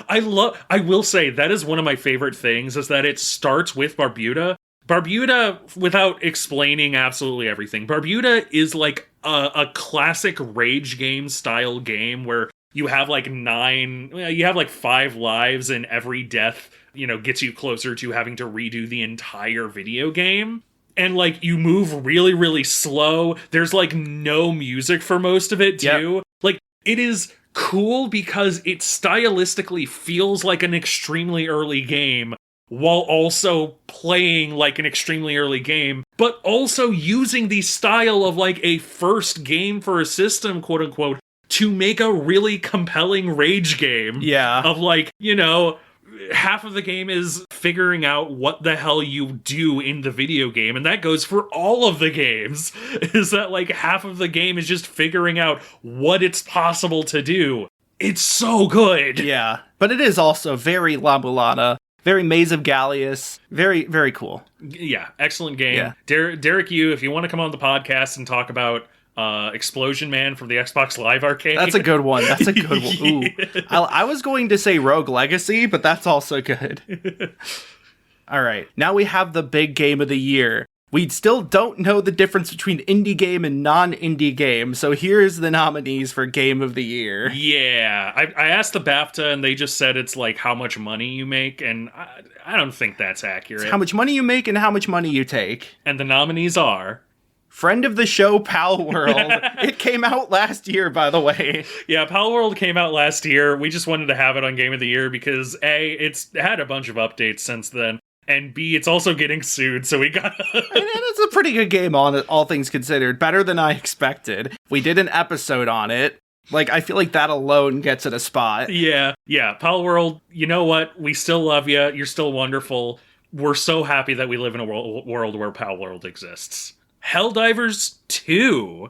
I will say that is one of my favorite things, is that it starts with Barbuta. Barbuta, without explaining absolutely everything, Barbuta is like a classic rage game style game where you have like 5 lives, and every death, gets you closer to having to redo the entire video game. And like you move really, really slow. There's like no music for most of it too. Yep. Like it is cool because it stylistically feels like an extremely early game while also playing like an extremely early game, but also using the style of like a first game for a system, quote unquote, to make a really compelling rage game. Yeah. Of like, half of the game is figuring out what the hell you do in the video game, and that goes for all of the games, is that like half of the game is just figuring out what it's possible to do. It's so good. Yeah, but it is also very La Mulana, very Maze of Gallius, very, very cool. Yeah, excellent game. Yeah. Derek, if you want to come on the podcast and talk about Explosion Man from the Xbox Live Arcade. That's a good one. That's a good one. Ooh. I was going to say Rogue Legacy, but that's also good. All right. Now we have the big game of the year. We still don't know the difference between indie game and non-indie game, so here's the nominees for Game of the Year. Yeah. I asked the BAFTA, and they just said it's like how much money you make, and I don't think that's accurate. It's how much money you make and how much money you take. And the nominees are... Friend of the show, Pal World. It came out last year, by the way. Yeah, Pal World came out last year. We just wanted to have it on Game of the Year because A, it's had a bunch of updates since then, and B, it's also getting sued, so we got And it's a pretty good game, on it, all things considered. Better than I expected. We did an episode on it. Like, I feel like that alone gets it a spot. Yeah, Pal World, you know what? We still love you. You're still wonderful. We're so happy that we live in a world where Pal World exists. Helldivers 2.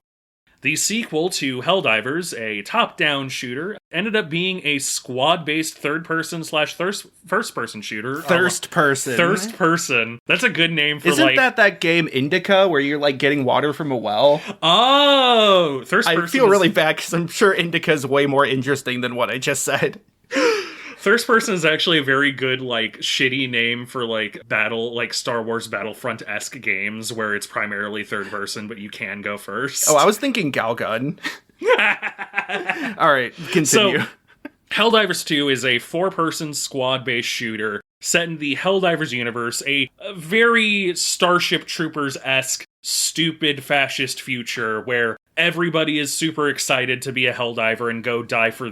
The sequel to Helldivers, a top-down shooter, ended up being a squad-based third-person/first-person shooter. Thirst person. That's a good name for Isn't that game Indica, where you're like getting water from a well? Oh! Thirst person. I feel really bad because I'm sure Indica's way more interesting than what I just said. First person is actually a very good, like, shitty name for, like, Star Wars Battlefront-esque games where it's primarily third person, but you can go first. Oh, I was thinking Galgun. All right, continue. So, Helldivers 2 is a 4-person squad-based shooter set in the Helldivers universe, a very Starship Troopers-esque, stupid fascist future where everybody is super excited to be a Helldiver and go die for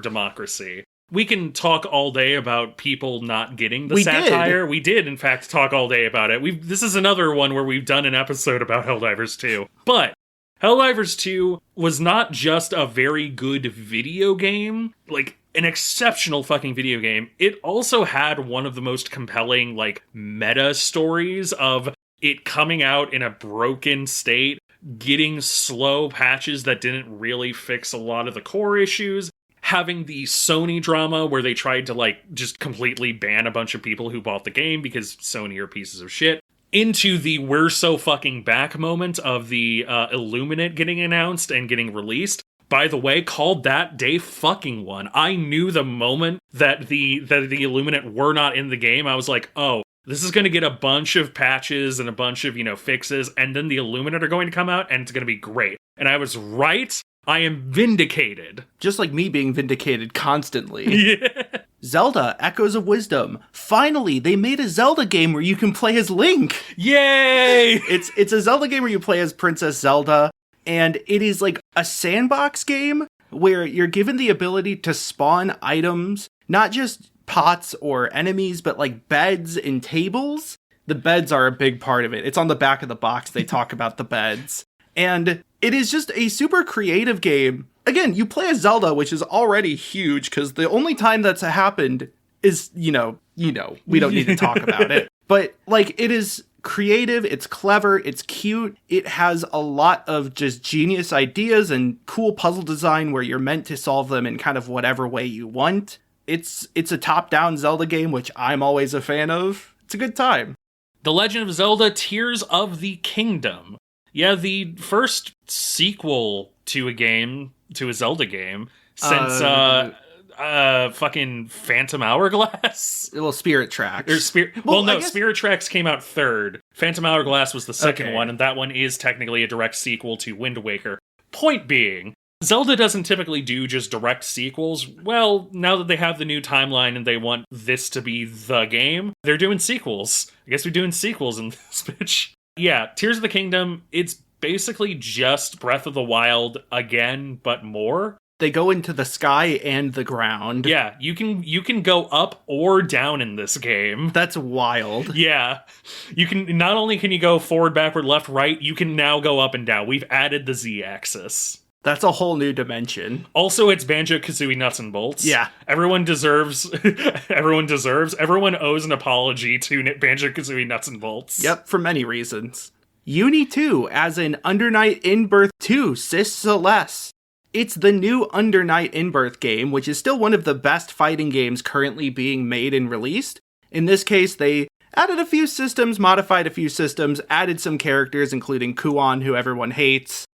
democracy. We can talk all day about people not getting the satire. We did, in fact, talk all day about it. This is another one where we've done an episode about Helldivers 2. But Helldivers 2 was not just a very good video game, like an exceptional fucking video game. It also had one of the most compelling, like, meta stories of it coming out in a broken state, getting slow patches that didn't really fix a lot of the core issues, having the Sony drama where they tried to, like, just completely ban a bunch of people who bought the game because Sony are pieces of shit, into the we're so fucking back moment of the Illuminate getting announced and getting released. By the way, called that day fucking one. I knew the moment that the Illuminate were not in the game, I was like, oh, this is going to get a bunch of patches and a bunch of, fixes, and then the Illuminate are going to come out, and it's going to be great. And I was right. I am vindicated. Just like me being vindicated constantly. Yeah. Zelda, Echoes of Wisdom. Finally, they made a Zelda game where you can play as Link. Yay! It's a Zelda game where you play as Princess Zelda, and it is like a sandbox game where you're given the ability to spawn items, not just pots or enemies, but like beds and tables. The beds are a big part of it. It's on the back of the box. They talk about the beds. And it is just a super creative game. Again, you play as Zelda, which is already huge, because the only time that's happened is, we don't need to talk about it. But, like, it is creative, it's clever, it's cute, it has a lot of just genius ideas and cool puzzle design where you're meant to solve them in kind of whatever way you want. It's a top-down Zelda game, which I'm always a fan of. It's a good time. The Legend of Zelda Tears of the Kingdom. Yeah, the first sequel to a Zelda game since fucking Phantom Hourglass. Well, Spirit Tracks. Or Spirit Tracks came out third. Phantom Hourglass was the second one, and that one is technically a direct sequel to Wind Waker. Point being, Zelda doesn't typically do just direct sequels. Well, now that they have the new timeline and they want this to be the game, they're doing sequels. I guess we're doing sequels in this bitch. Yeah, Tears of the Kingdom, it's basically just Breath of the Wild again, but more. They go into the sky and the ground. Yeah, you can go up or down in this game. That's wild. Yeah. You can not only can you go forward, backward, left, right, you can now go up and down. We've added the Z-axis. That's a whole new dimension. Also, it's Banjo-Kazooie nuts and bolts. Yeah. Everyone owes an apology to Banjo-Kazooie nuts and bolts. Yep, for many reasons. Uni 2, as in Under Night In-Birth 2, Sis Celeste. It's the new Under Night In-Birth game, which is still one of the best fighting games currently being made and released. In this case, they added a few systems, modified a few systems, added some characters, including Kuon, who everyone hates.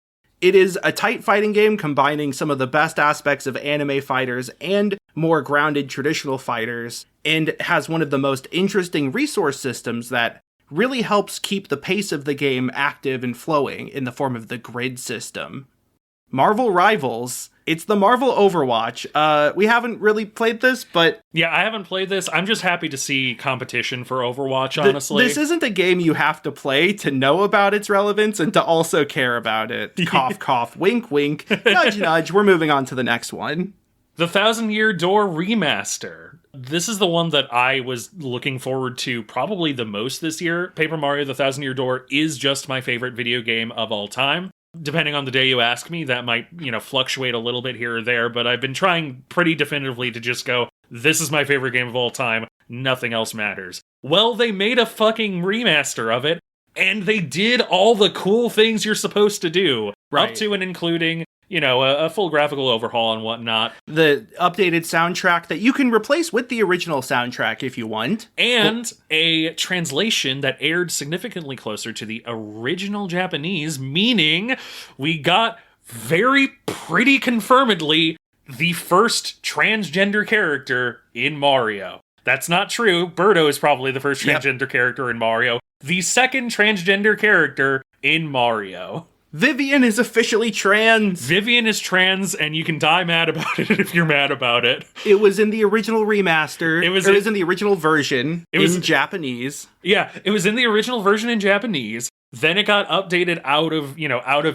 It is a tight fighting game combining some of the best aspects of anime fighters and more grounded traditional fighters, and has one of the most interesting resource systems that really helps keep the pace of the game active and flowing in the form of the grid system. Marvel Rivals. It's the Marvel Overwatch. We haven't really played this, but... Yeah, I haven't played this. I'm just happy to see competition for Overwatch, honestly. This isn't a game you have to play to know about its relevance and to also care about it. Cough, cough, wink, wink, nudge, nudge. We're moving on to the next one. The Thousand Year Door Remaster. This is the one that I was looking forward to probably the most this year. Paper Mario The Thousand Year Door is just my favorite video game of all time. Depending on the day you ask me, that might, fluctuate a little bit here or there, but I've been trying pretty definitively to just go, this is my favorite game of all time, nothing else matters. Well, they made a fucking remaster of it, and they did all the cool things you're supposed to do, right. Up to and including, a full graphical overhaul and whatnot. The updated soundtrack that you can replace with the original soundtrack if you want. And a translation that aired significantly closer to the original Japanese, meaning we got pretty confirmedly the first transgender character in Mario. That's not true. Birdo is probably the first transgender character in Mario. The second transgender character in Mario. Vivian is officially trans. Vivian is trans, and you can die mad about it if you're mad about it. It was in the original remaster. It was in the original version in Japanese. Yeah, it was in the original version in Japanese. Then it got updated out of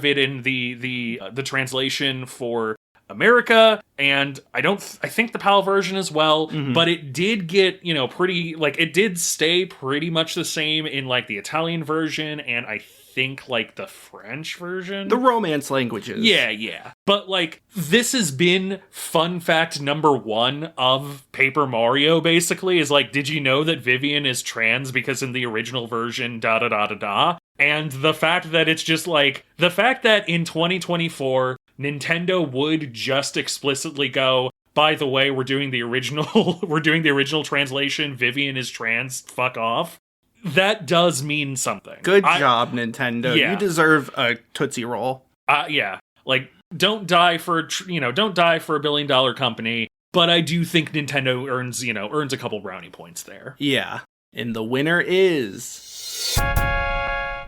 it in the translation for America, and I think the PAL version as well, but it did get, it did stay pretty much the same in, the Italian version, and I think, the French version. The Romance languages. Yeah. But, this has been fun fact number 1 of Paper Mario, basically, is, did you know that Vivian is trans because in the original version, da-da-da-da-da? And the fact that it's just, the fact that in 2024... Nintendo would just explicitly go, by the way, we're doing the original translation, Vivian is trans, fuck off. That does mean something. Good job, Nintendo. Yeah. You deserve a Tootsie Roll. Yeah. Don't die for a billion-dollar company, but I do think Nintendo earns a couple brownie points there. Yeah. And the winner is...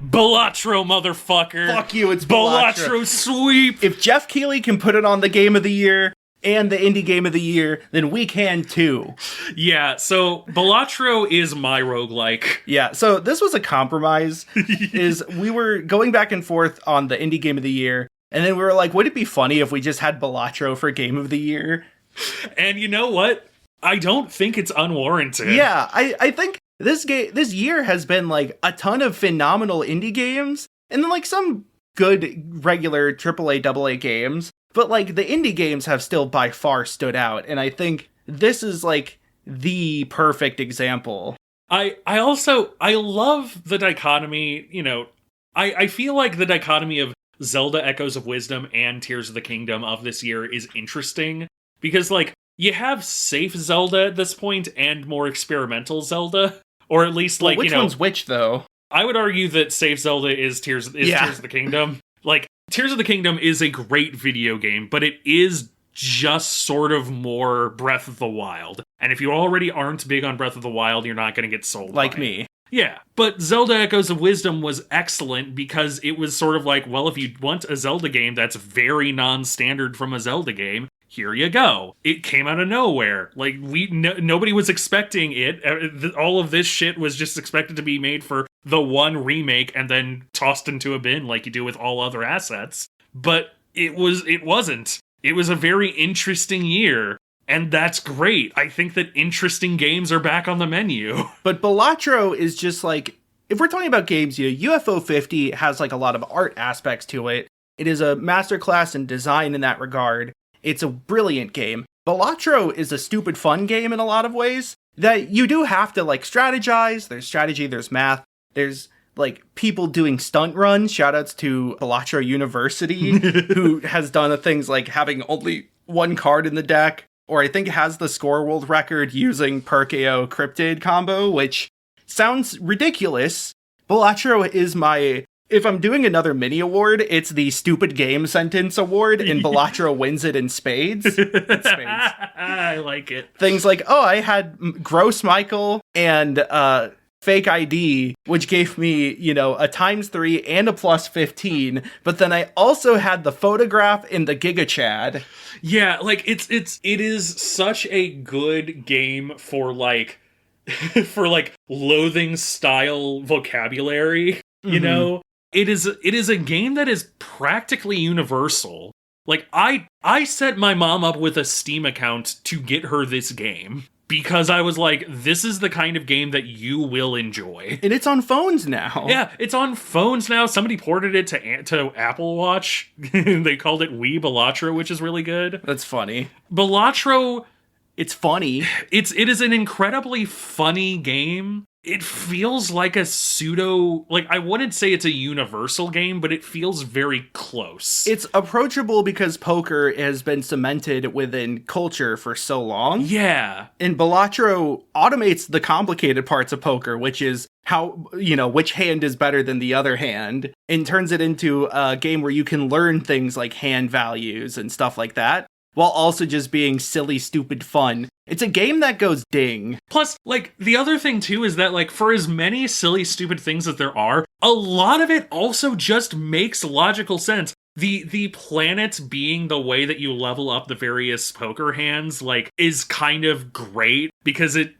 Balatro, motherfucker. Fuck you, it's Balatro. Sweep. If Jeff Keighley can put it on the Game of the Year and the Indie Game of the Year, then we can too. Yeah, so Balatro is my roguelike. Yeah, so this was a compromise. Is we were going back and forth on the Indie Game of the Year, and then we were like, would it be funny if we just had Balatro for Game of the Year? And you know what? I don't think it's unwarranted. Yeah, I think this year has been a ton of phenomenal indie games, and then some good regular AAA, AA games. But the indie games have still by far stood out, and I think this is the perfect example. I love the dichotomy, I feel like the dichotomy of Zelda Echoes of Wisdom and Tears of the Kingdom of this year is interesting, because, like, you have safe Zelda at this point and more experimental Zelda, or at least, like, which one's which, though? I would argue that safe Zelda is Tears of the Kingdom. Like, Tears of the Kingdom is a great video game, but it is just sort of more Breath of the Wild. And if you already aren't big on Breath of the Wild, you're not going to get sold like by me. It. Yeah, but Zelda Echoes of Wisdom was excellent because it was sort of like, well, if you want a Zelda game that's very non-standard from a Zelda game, here you go. It came out of nowhere. Like, nobody was expecting it. All of this shit was just expected to be made for the one remake and then tossed into a bin like you do with all other assets. But it wasn't. It was a very interesting year. And that's great. I think that interesting games are back on the menu. But Balatro is just like, if we're talking about games, UFO 50 has like a lot of art aspects to it. It is a masterclass in design in that regard. It's a brilliant game. Balatro is a stupid fun game in a lot of ways that you do have to like strategize. There's strategy, there's math, there's like people doing stunt runs. Shoutouts to Balatro University, who has done things like having only one card in the deck. Or I think has the score world record using Perkeo Cryptid combo, which sounds ridiculous. Balatro is if I'm doing another mini award, it's the stupid game sentence award, and Balatro wins it in spades. I like it. Things like, I had Gross Michael and Fake ID, which gave me, a ×3 and a +15, but then I also had the photograph in the Giga Chad. Yeah, like it is such a good game for like for like loathing style vocabulary, you know? It is a game that is practically universal. Like I set my mom up with a Steam account to get her this game. Because I was like, this is the kind of game that you will enjoy. And it's on phones now. Yeah, it's on phones now. Somebody ported it to Apple Watch. They called it Wii Balatro, which is really good. That's funny. Balatro... It's funny. It is an incredibly funny game. It feels like a pseudo... Like, I wouldn't say it's a universal game, but it feels very close. It's approachable because poker has been cemented within culture for so long. Yeah. And Balatro automates the complicated parts of poker, which is how, which hand is better than the other hand, and turns it into a game where you can learn things like hand values and stuff like that, while also just being silly, stupid fun. It's a game that goes ding. Plus, like, the other thing, too, is that, like, for as many silly, stupid things as there are, a lot of it also just makes logical sense. The planets being the way that you level up the various poker hands, like, is kind of great, because it,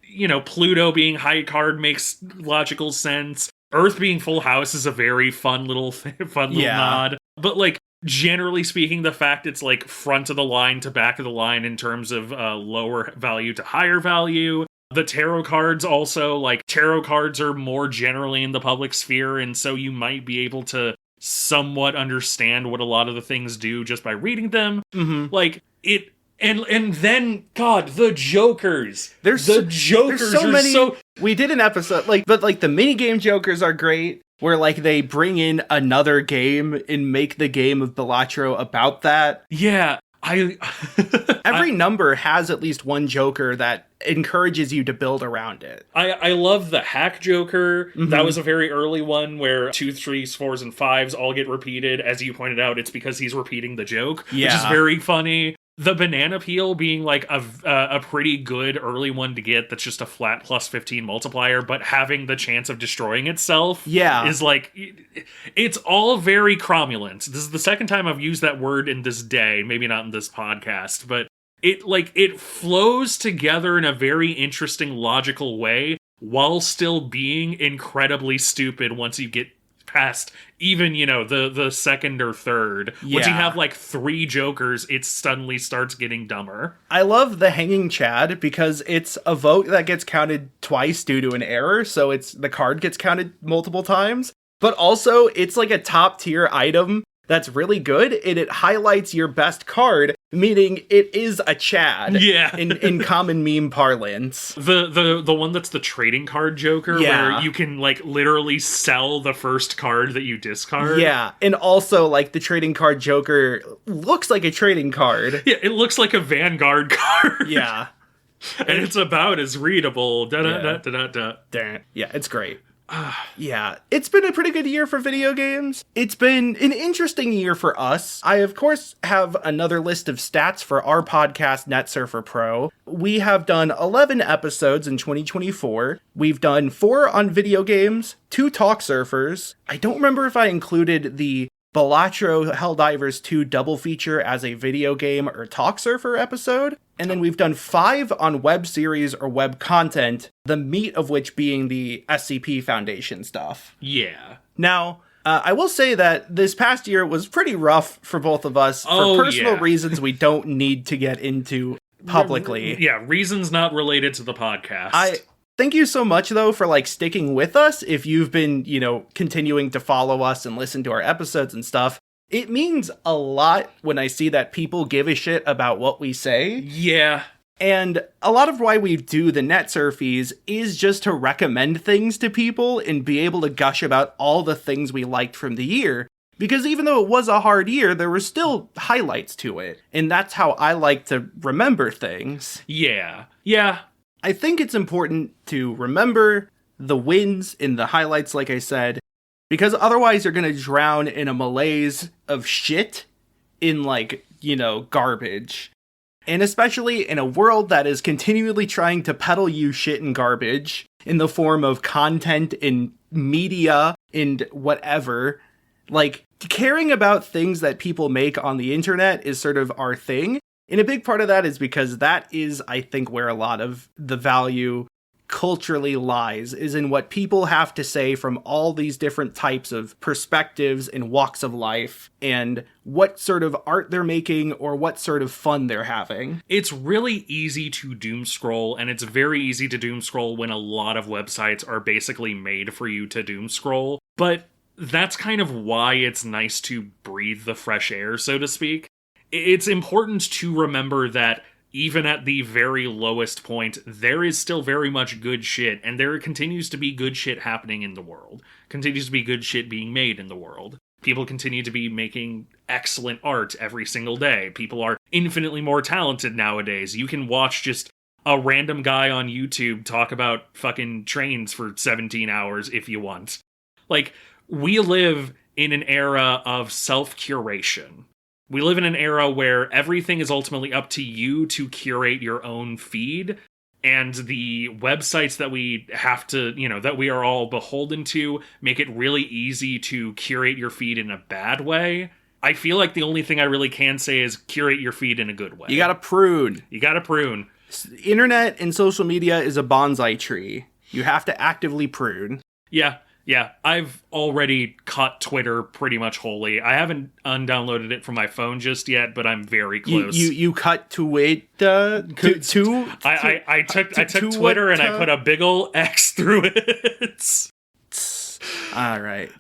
Pluto being high card makes logical sense. Earth being full house is a very fun little nod. But, like, generally speaking, the fact it's like front of the line to back of the line in terms of lower value to higher value. The tarot cards also, like, tarot cards are more generally in the public sphere, and so you might be able to somewhat understand what a lot of the things do just by reading them. Mm-hmm. Like, it... And then, God, the Jokers. There's so many. We did an episode, but the minigame Jokers are great, where, like, they bring in another game and make the game of Balatro about that. Yeah, Every number has at least one Joker that encourages you to build around it. I love the hack Joker. Mm-hmm. That was a very early one where 2s, 3s, 4s, and 5s all get repeated. As you pointed out, it's because he's repeating the joke, which is very funny. The banana peel being like a pretty good early one to get that's just a flat +15 multiplier, but having the chance of destroying itself is like, it's all very cromulent. This is the second time I've used that word in this day, maybe not in this podcast, but it flows together in a very interesting, logical way while still being incredibly stupid once you get past even, the second or third. Yeah. Once you have like 3 Jokers, it suddenly starts getting dumber. I love the hanging Chad because it's a vote that gets counted twice due to an error, so the card gets counted multiple times. But also, it's like a top tier item that's really good, and it highlights your best card, meaning it is a Chad. Yeah. in common meme parlance. The one that's the trading card Joker, Yeah. where you can, like, literally sell the first card that you discard. Yeah, and also, like, the trading card Joker looks like a trading card. Yeah, it looks like a Vanguard card. Yeah. And it's about as readable. Yeah, it's great. Yeah, it's been a pretty good year for video games. It's been an interesting year for us. I, of course, have another list of stats for our podcast, Netsurfer Pro. We have done 11 episodes in 2024. We've done 4 on video games, 2 talk surfers. I don't remember if I included the Balatro Helldivers 2 double feature as a video game or talk surfer episode. And then we've done 5 on web series or web content, the meat of which being the SCP Foundation stuff. Yeah. Now, I will say that this past year was pretty rough for both of us for personal reasons we don't need to get into publicly. Yeah, reasons not related to the podcast. Thank you so much, though, for, like, sticking with us. If you've been, continuing to follow us and listen to our episodes and stuff, it means a lot when I see that people give a shit about what we say. Yeah. And a lot of why we do the Netsurfies is just to recommend things to people and be able to gush about all the things we liked from the year. Because even though it was a hard year, there were still highlights to it. And that's how I like to remember things. Yeah. Yeah. I think it's important to remember the wins and the highlights, like I said, because otherwise you're going to drown in a malaise of shit in, garbage. And especially in a world that is continually trying to peddle you shit and garbage in the form of content and media and whatever. Like, caring about things that people make on the internet is sort of our thing. And a big part of that is because that is, I think, where a lot of the value culturally lies, is in what people have to say from all these different types of perspectives and walks of life, and what sort of art they're making or what sort of fun they're having. It's really easy to doom scroll, and it's very easy to doom scroll when a lot of websites are basically made for you to doom scroll. But that's kind of why it's nice to breathe the fresh air, so to speak. It's important to remember that even at the very lowest point, there is still very much good shit, and there continues to be good shit happening in the world. Continues to be good shit being made in the world. People continue to be making excellent art every single day. People are infinitely more talented nowadays. You can watch just a random guy on YouTube talk about fucking trains for 17 hours if you want. Like, we live in an era of self-curation. We live in an era where everything is ultimately up to you to curate your own feed, and the websites that we have to, that we are all beholden to make it really easy to curate your feed in a bad way. I feel like the only thing I really can say is curate your feed in a good way. You gotta prune. Internet and social media is a bonsai tree. You have to actively prune. Yeah, I've already cut Twitter pretty much wholly. I haven't undownloaded it from my phone just yet, but I'm very close. You cut to it I took Twitter and I put a big ol' X through it. All right.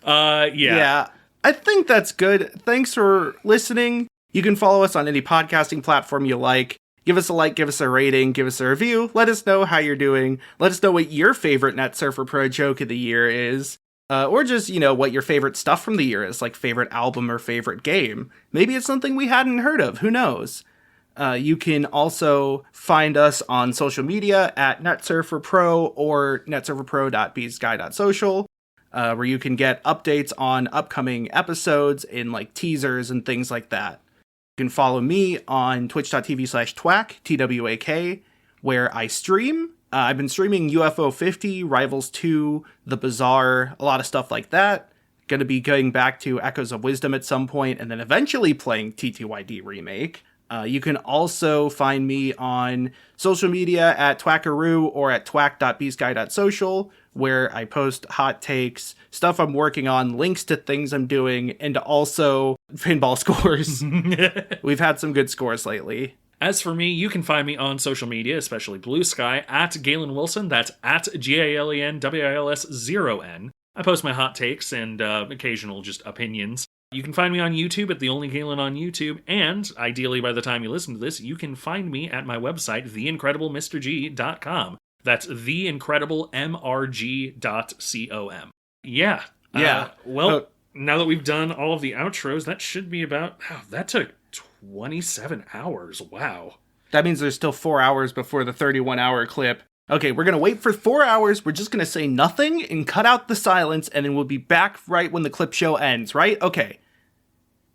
Yeah. I think that's good. Thanks for listening. You can follow us on any podcasting platform you like. Give us a like, give us a rating, give us a review. Let us know how you're doing. Let us know what your favorite Netsurfer Pro joke of the year is. Or just, what your favorite stuff from the year is, like favorite album or favorite game. Maybe it's something we hadn't heard of. Who knows? You can also find us on social media at Netsurfer Pro or netsurferpro.bsky.social, where you can get updates on upcoming episodes and like teasers and things like that. You can follow me on twitch.tv/twak, TWAK, where I stream. I've been streaming UFO 50, Rivals 2, The Bazaar, a lot of stuff like that. Going to be going back to Echoes of Wisdom at some point, and then eventually playing TTYD Remake. You can also find me on social media at Twackaroo or at twak.bsky.social, where I post hot takes, stuff I'm working on, links to things I'm doing, and also pinball scores. We've had some good scores lately. As for me, you can find me on social media, especially Blue Sky, at Galen Wilson. That's at GalenWils0N. I post my hot takes and occasional just opinions You can find me on YouTube at The Only Galen on YouTube, and ideally by the time you listen to this, you can find me at my website, theincrediblemrg.com. That's theincrediblemrg.com. Yeah. Yeah. Now that we've done all of the outros, that should be about... Oh, that took 27 hours. Wow. That means there's still 4 hours before the 31-hour clip. Okay, we're going to wait for 4 hours. We're just going to say nothing and cut out the silence, and then we'll be back right when the clip show ends, right? Okay.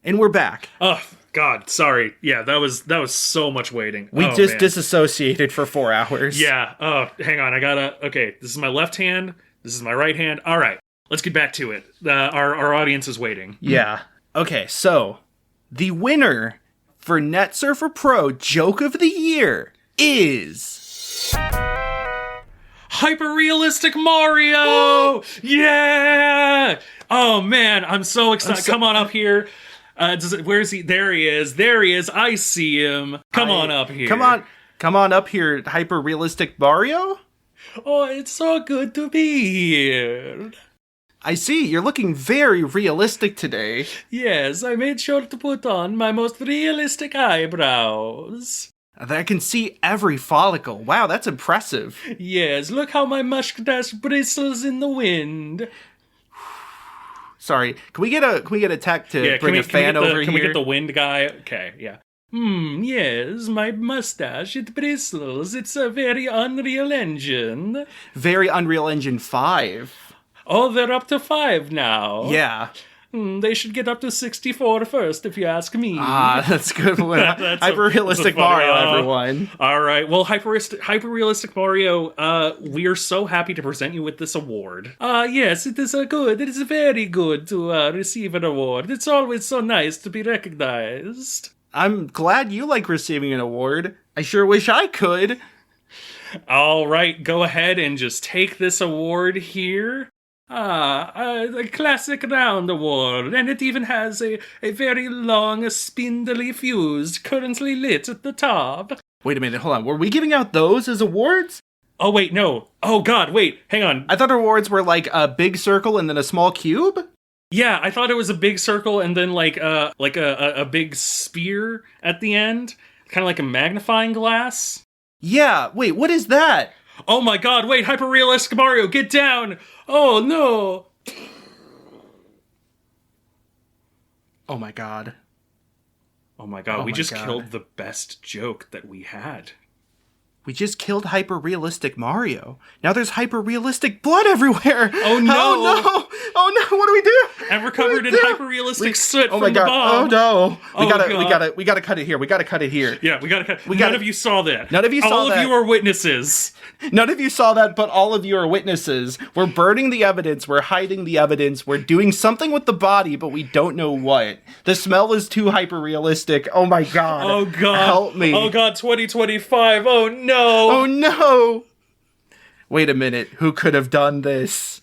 And we're back. Oh, God, sorry. Yeah, that was so much waiting. We disassociated for 4 hours. Yeah. Oh, hang on. Okay, this is my left hand. This is my right hand. All right. Let's get back to it. Our audience is waiting. Yeah. Okay, so the winner for Netsurfer Pro Joke of the Year is... Hyper-realistic Mario! Oh! Yeah! Oh, man, I'm so excited. Come on up here. Where is he? There he is. There he is. I see him. Come on up here. Come on up here, Hyper-realistic Mario? Oh, it's so good to be here. I see, you're looking very realistic today. Yes, I made sure to put on my most realistic eyebrows. I can see every follicle. Wow, that's impressive. Yes, look how my mustache bristles in the wind. Sorry, can we get a tech to bring a fan over here? Can we get the wind guy? Okay, yeah. Yes, my mustache, it bristles. It's a very Unreal Engine. Very Unreal Engine 5. Oh, they're up to 5 now. Yeah. They should get up to 64 first, if you ask me. Ah, that's a good one. Hyper-realistic Mario, everyone. All right. Well, Hyper-realistic Mario, we are so happy to present you with this award. Yes, it is good. It is very good to receive an award. It's always so nice to be recognized. I'm glad you like receiving an award. I sure wish I could. All right, go ahead and just take this award here. The Classic Round Award, and it even has a very long, spindly fuse currently lit at the top. Wait a minute, hold on. Were we giving out those as awards? Oh, wait, no. Oh, God, wait, hang on. I thought awards were like a big circle and then a small cube? Yeah, I thought it was a big circle and then like a big spear at the end. Kind of like a magnifying glass. Yeah, wait, what is that? Oh my God, wait, Hyper-realistic Mario, get down! Oh no! Oh my God. Oh my God, we just killed the best joke that we had. We just killed Hyper-realistic Mario. Now there's hyper-realistic blood everywhere. Oh no! Oh no! Oh no! What do we do? And we're covered in hyper-realistic soot from the bomb. Oh no! We gotta cut it here. We gotta cut it here. Yeah, we gotta cut. None of you saw that. None of you saw that. All of you are witnesses. None of you saw that, but all of you are witnesses. We're burning the evidence. We're hiding the evidence. We're doing something with the body, but we don't know what. The smell is too hyper-realistic. Oh my God! Oh God! Help me! Oh God! 2025! Oh no! Oh no! Wait a minute. Who could have done this?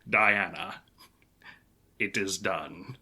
Diana. It is done.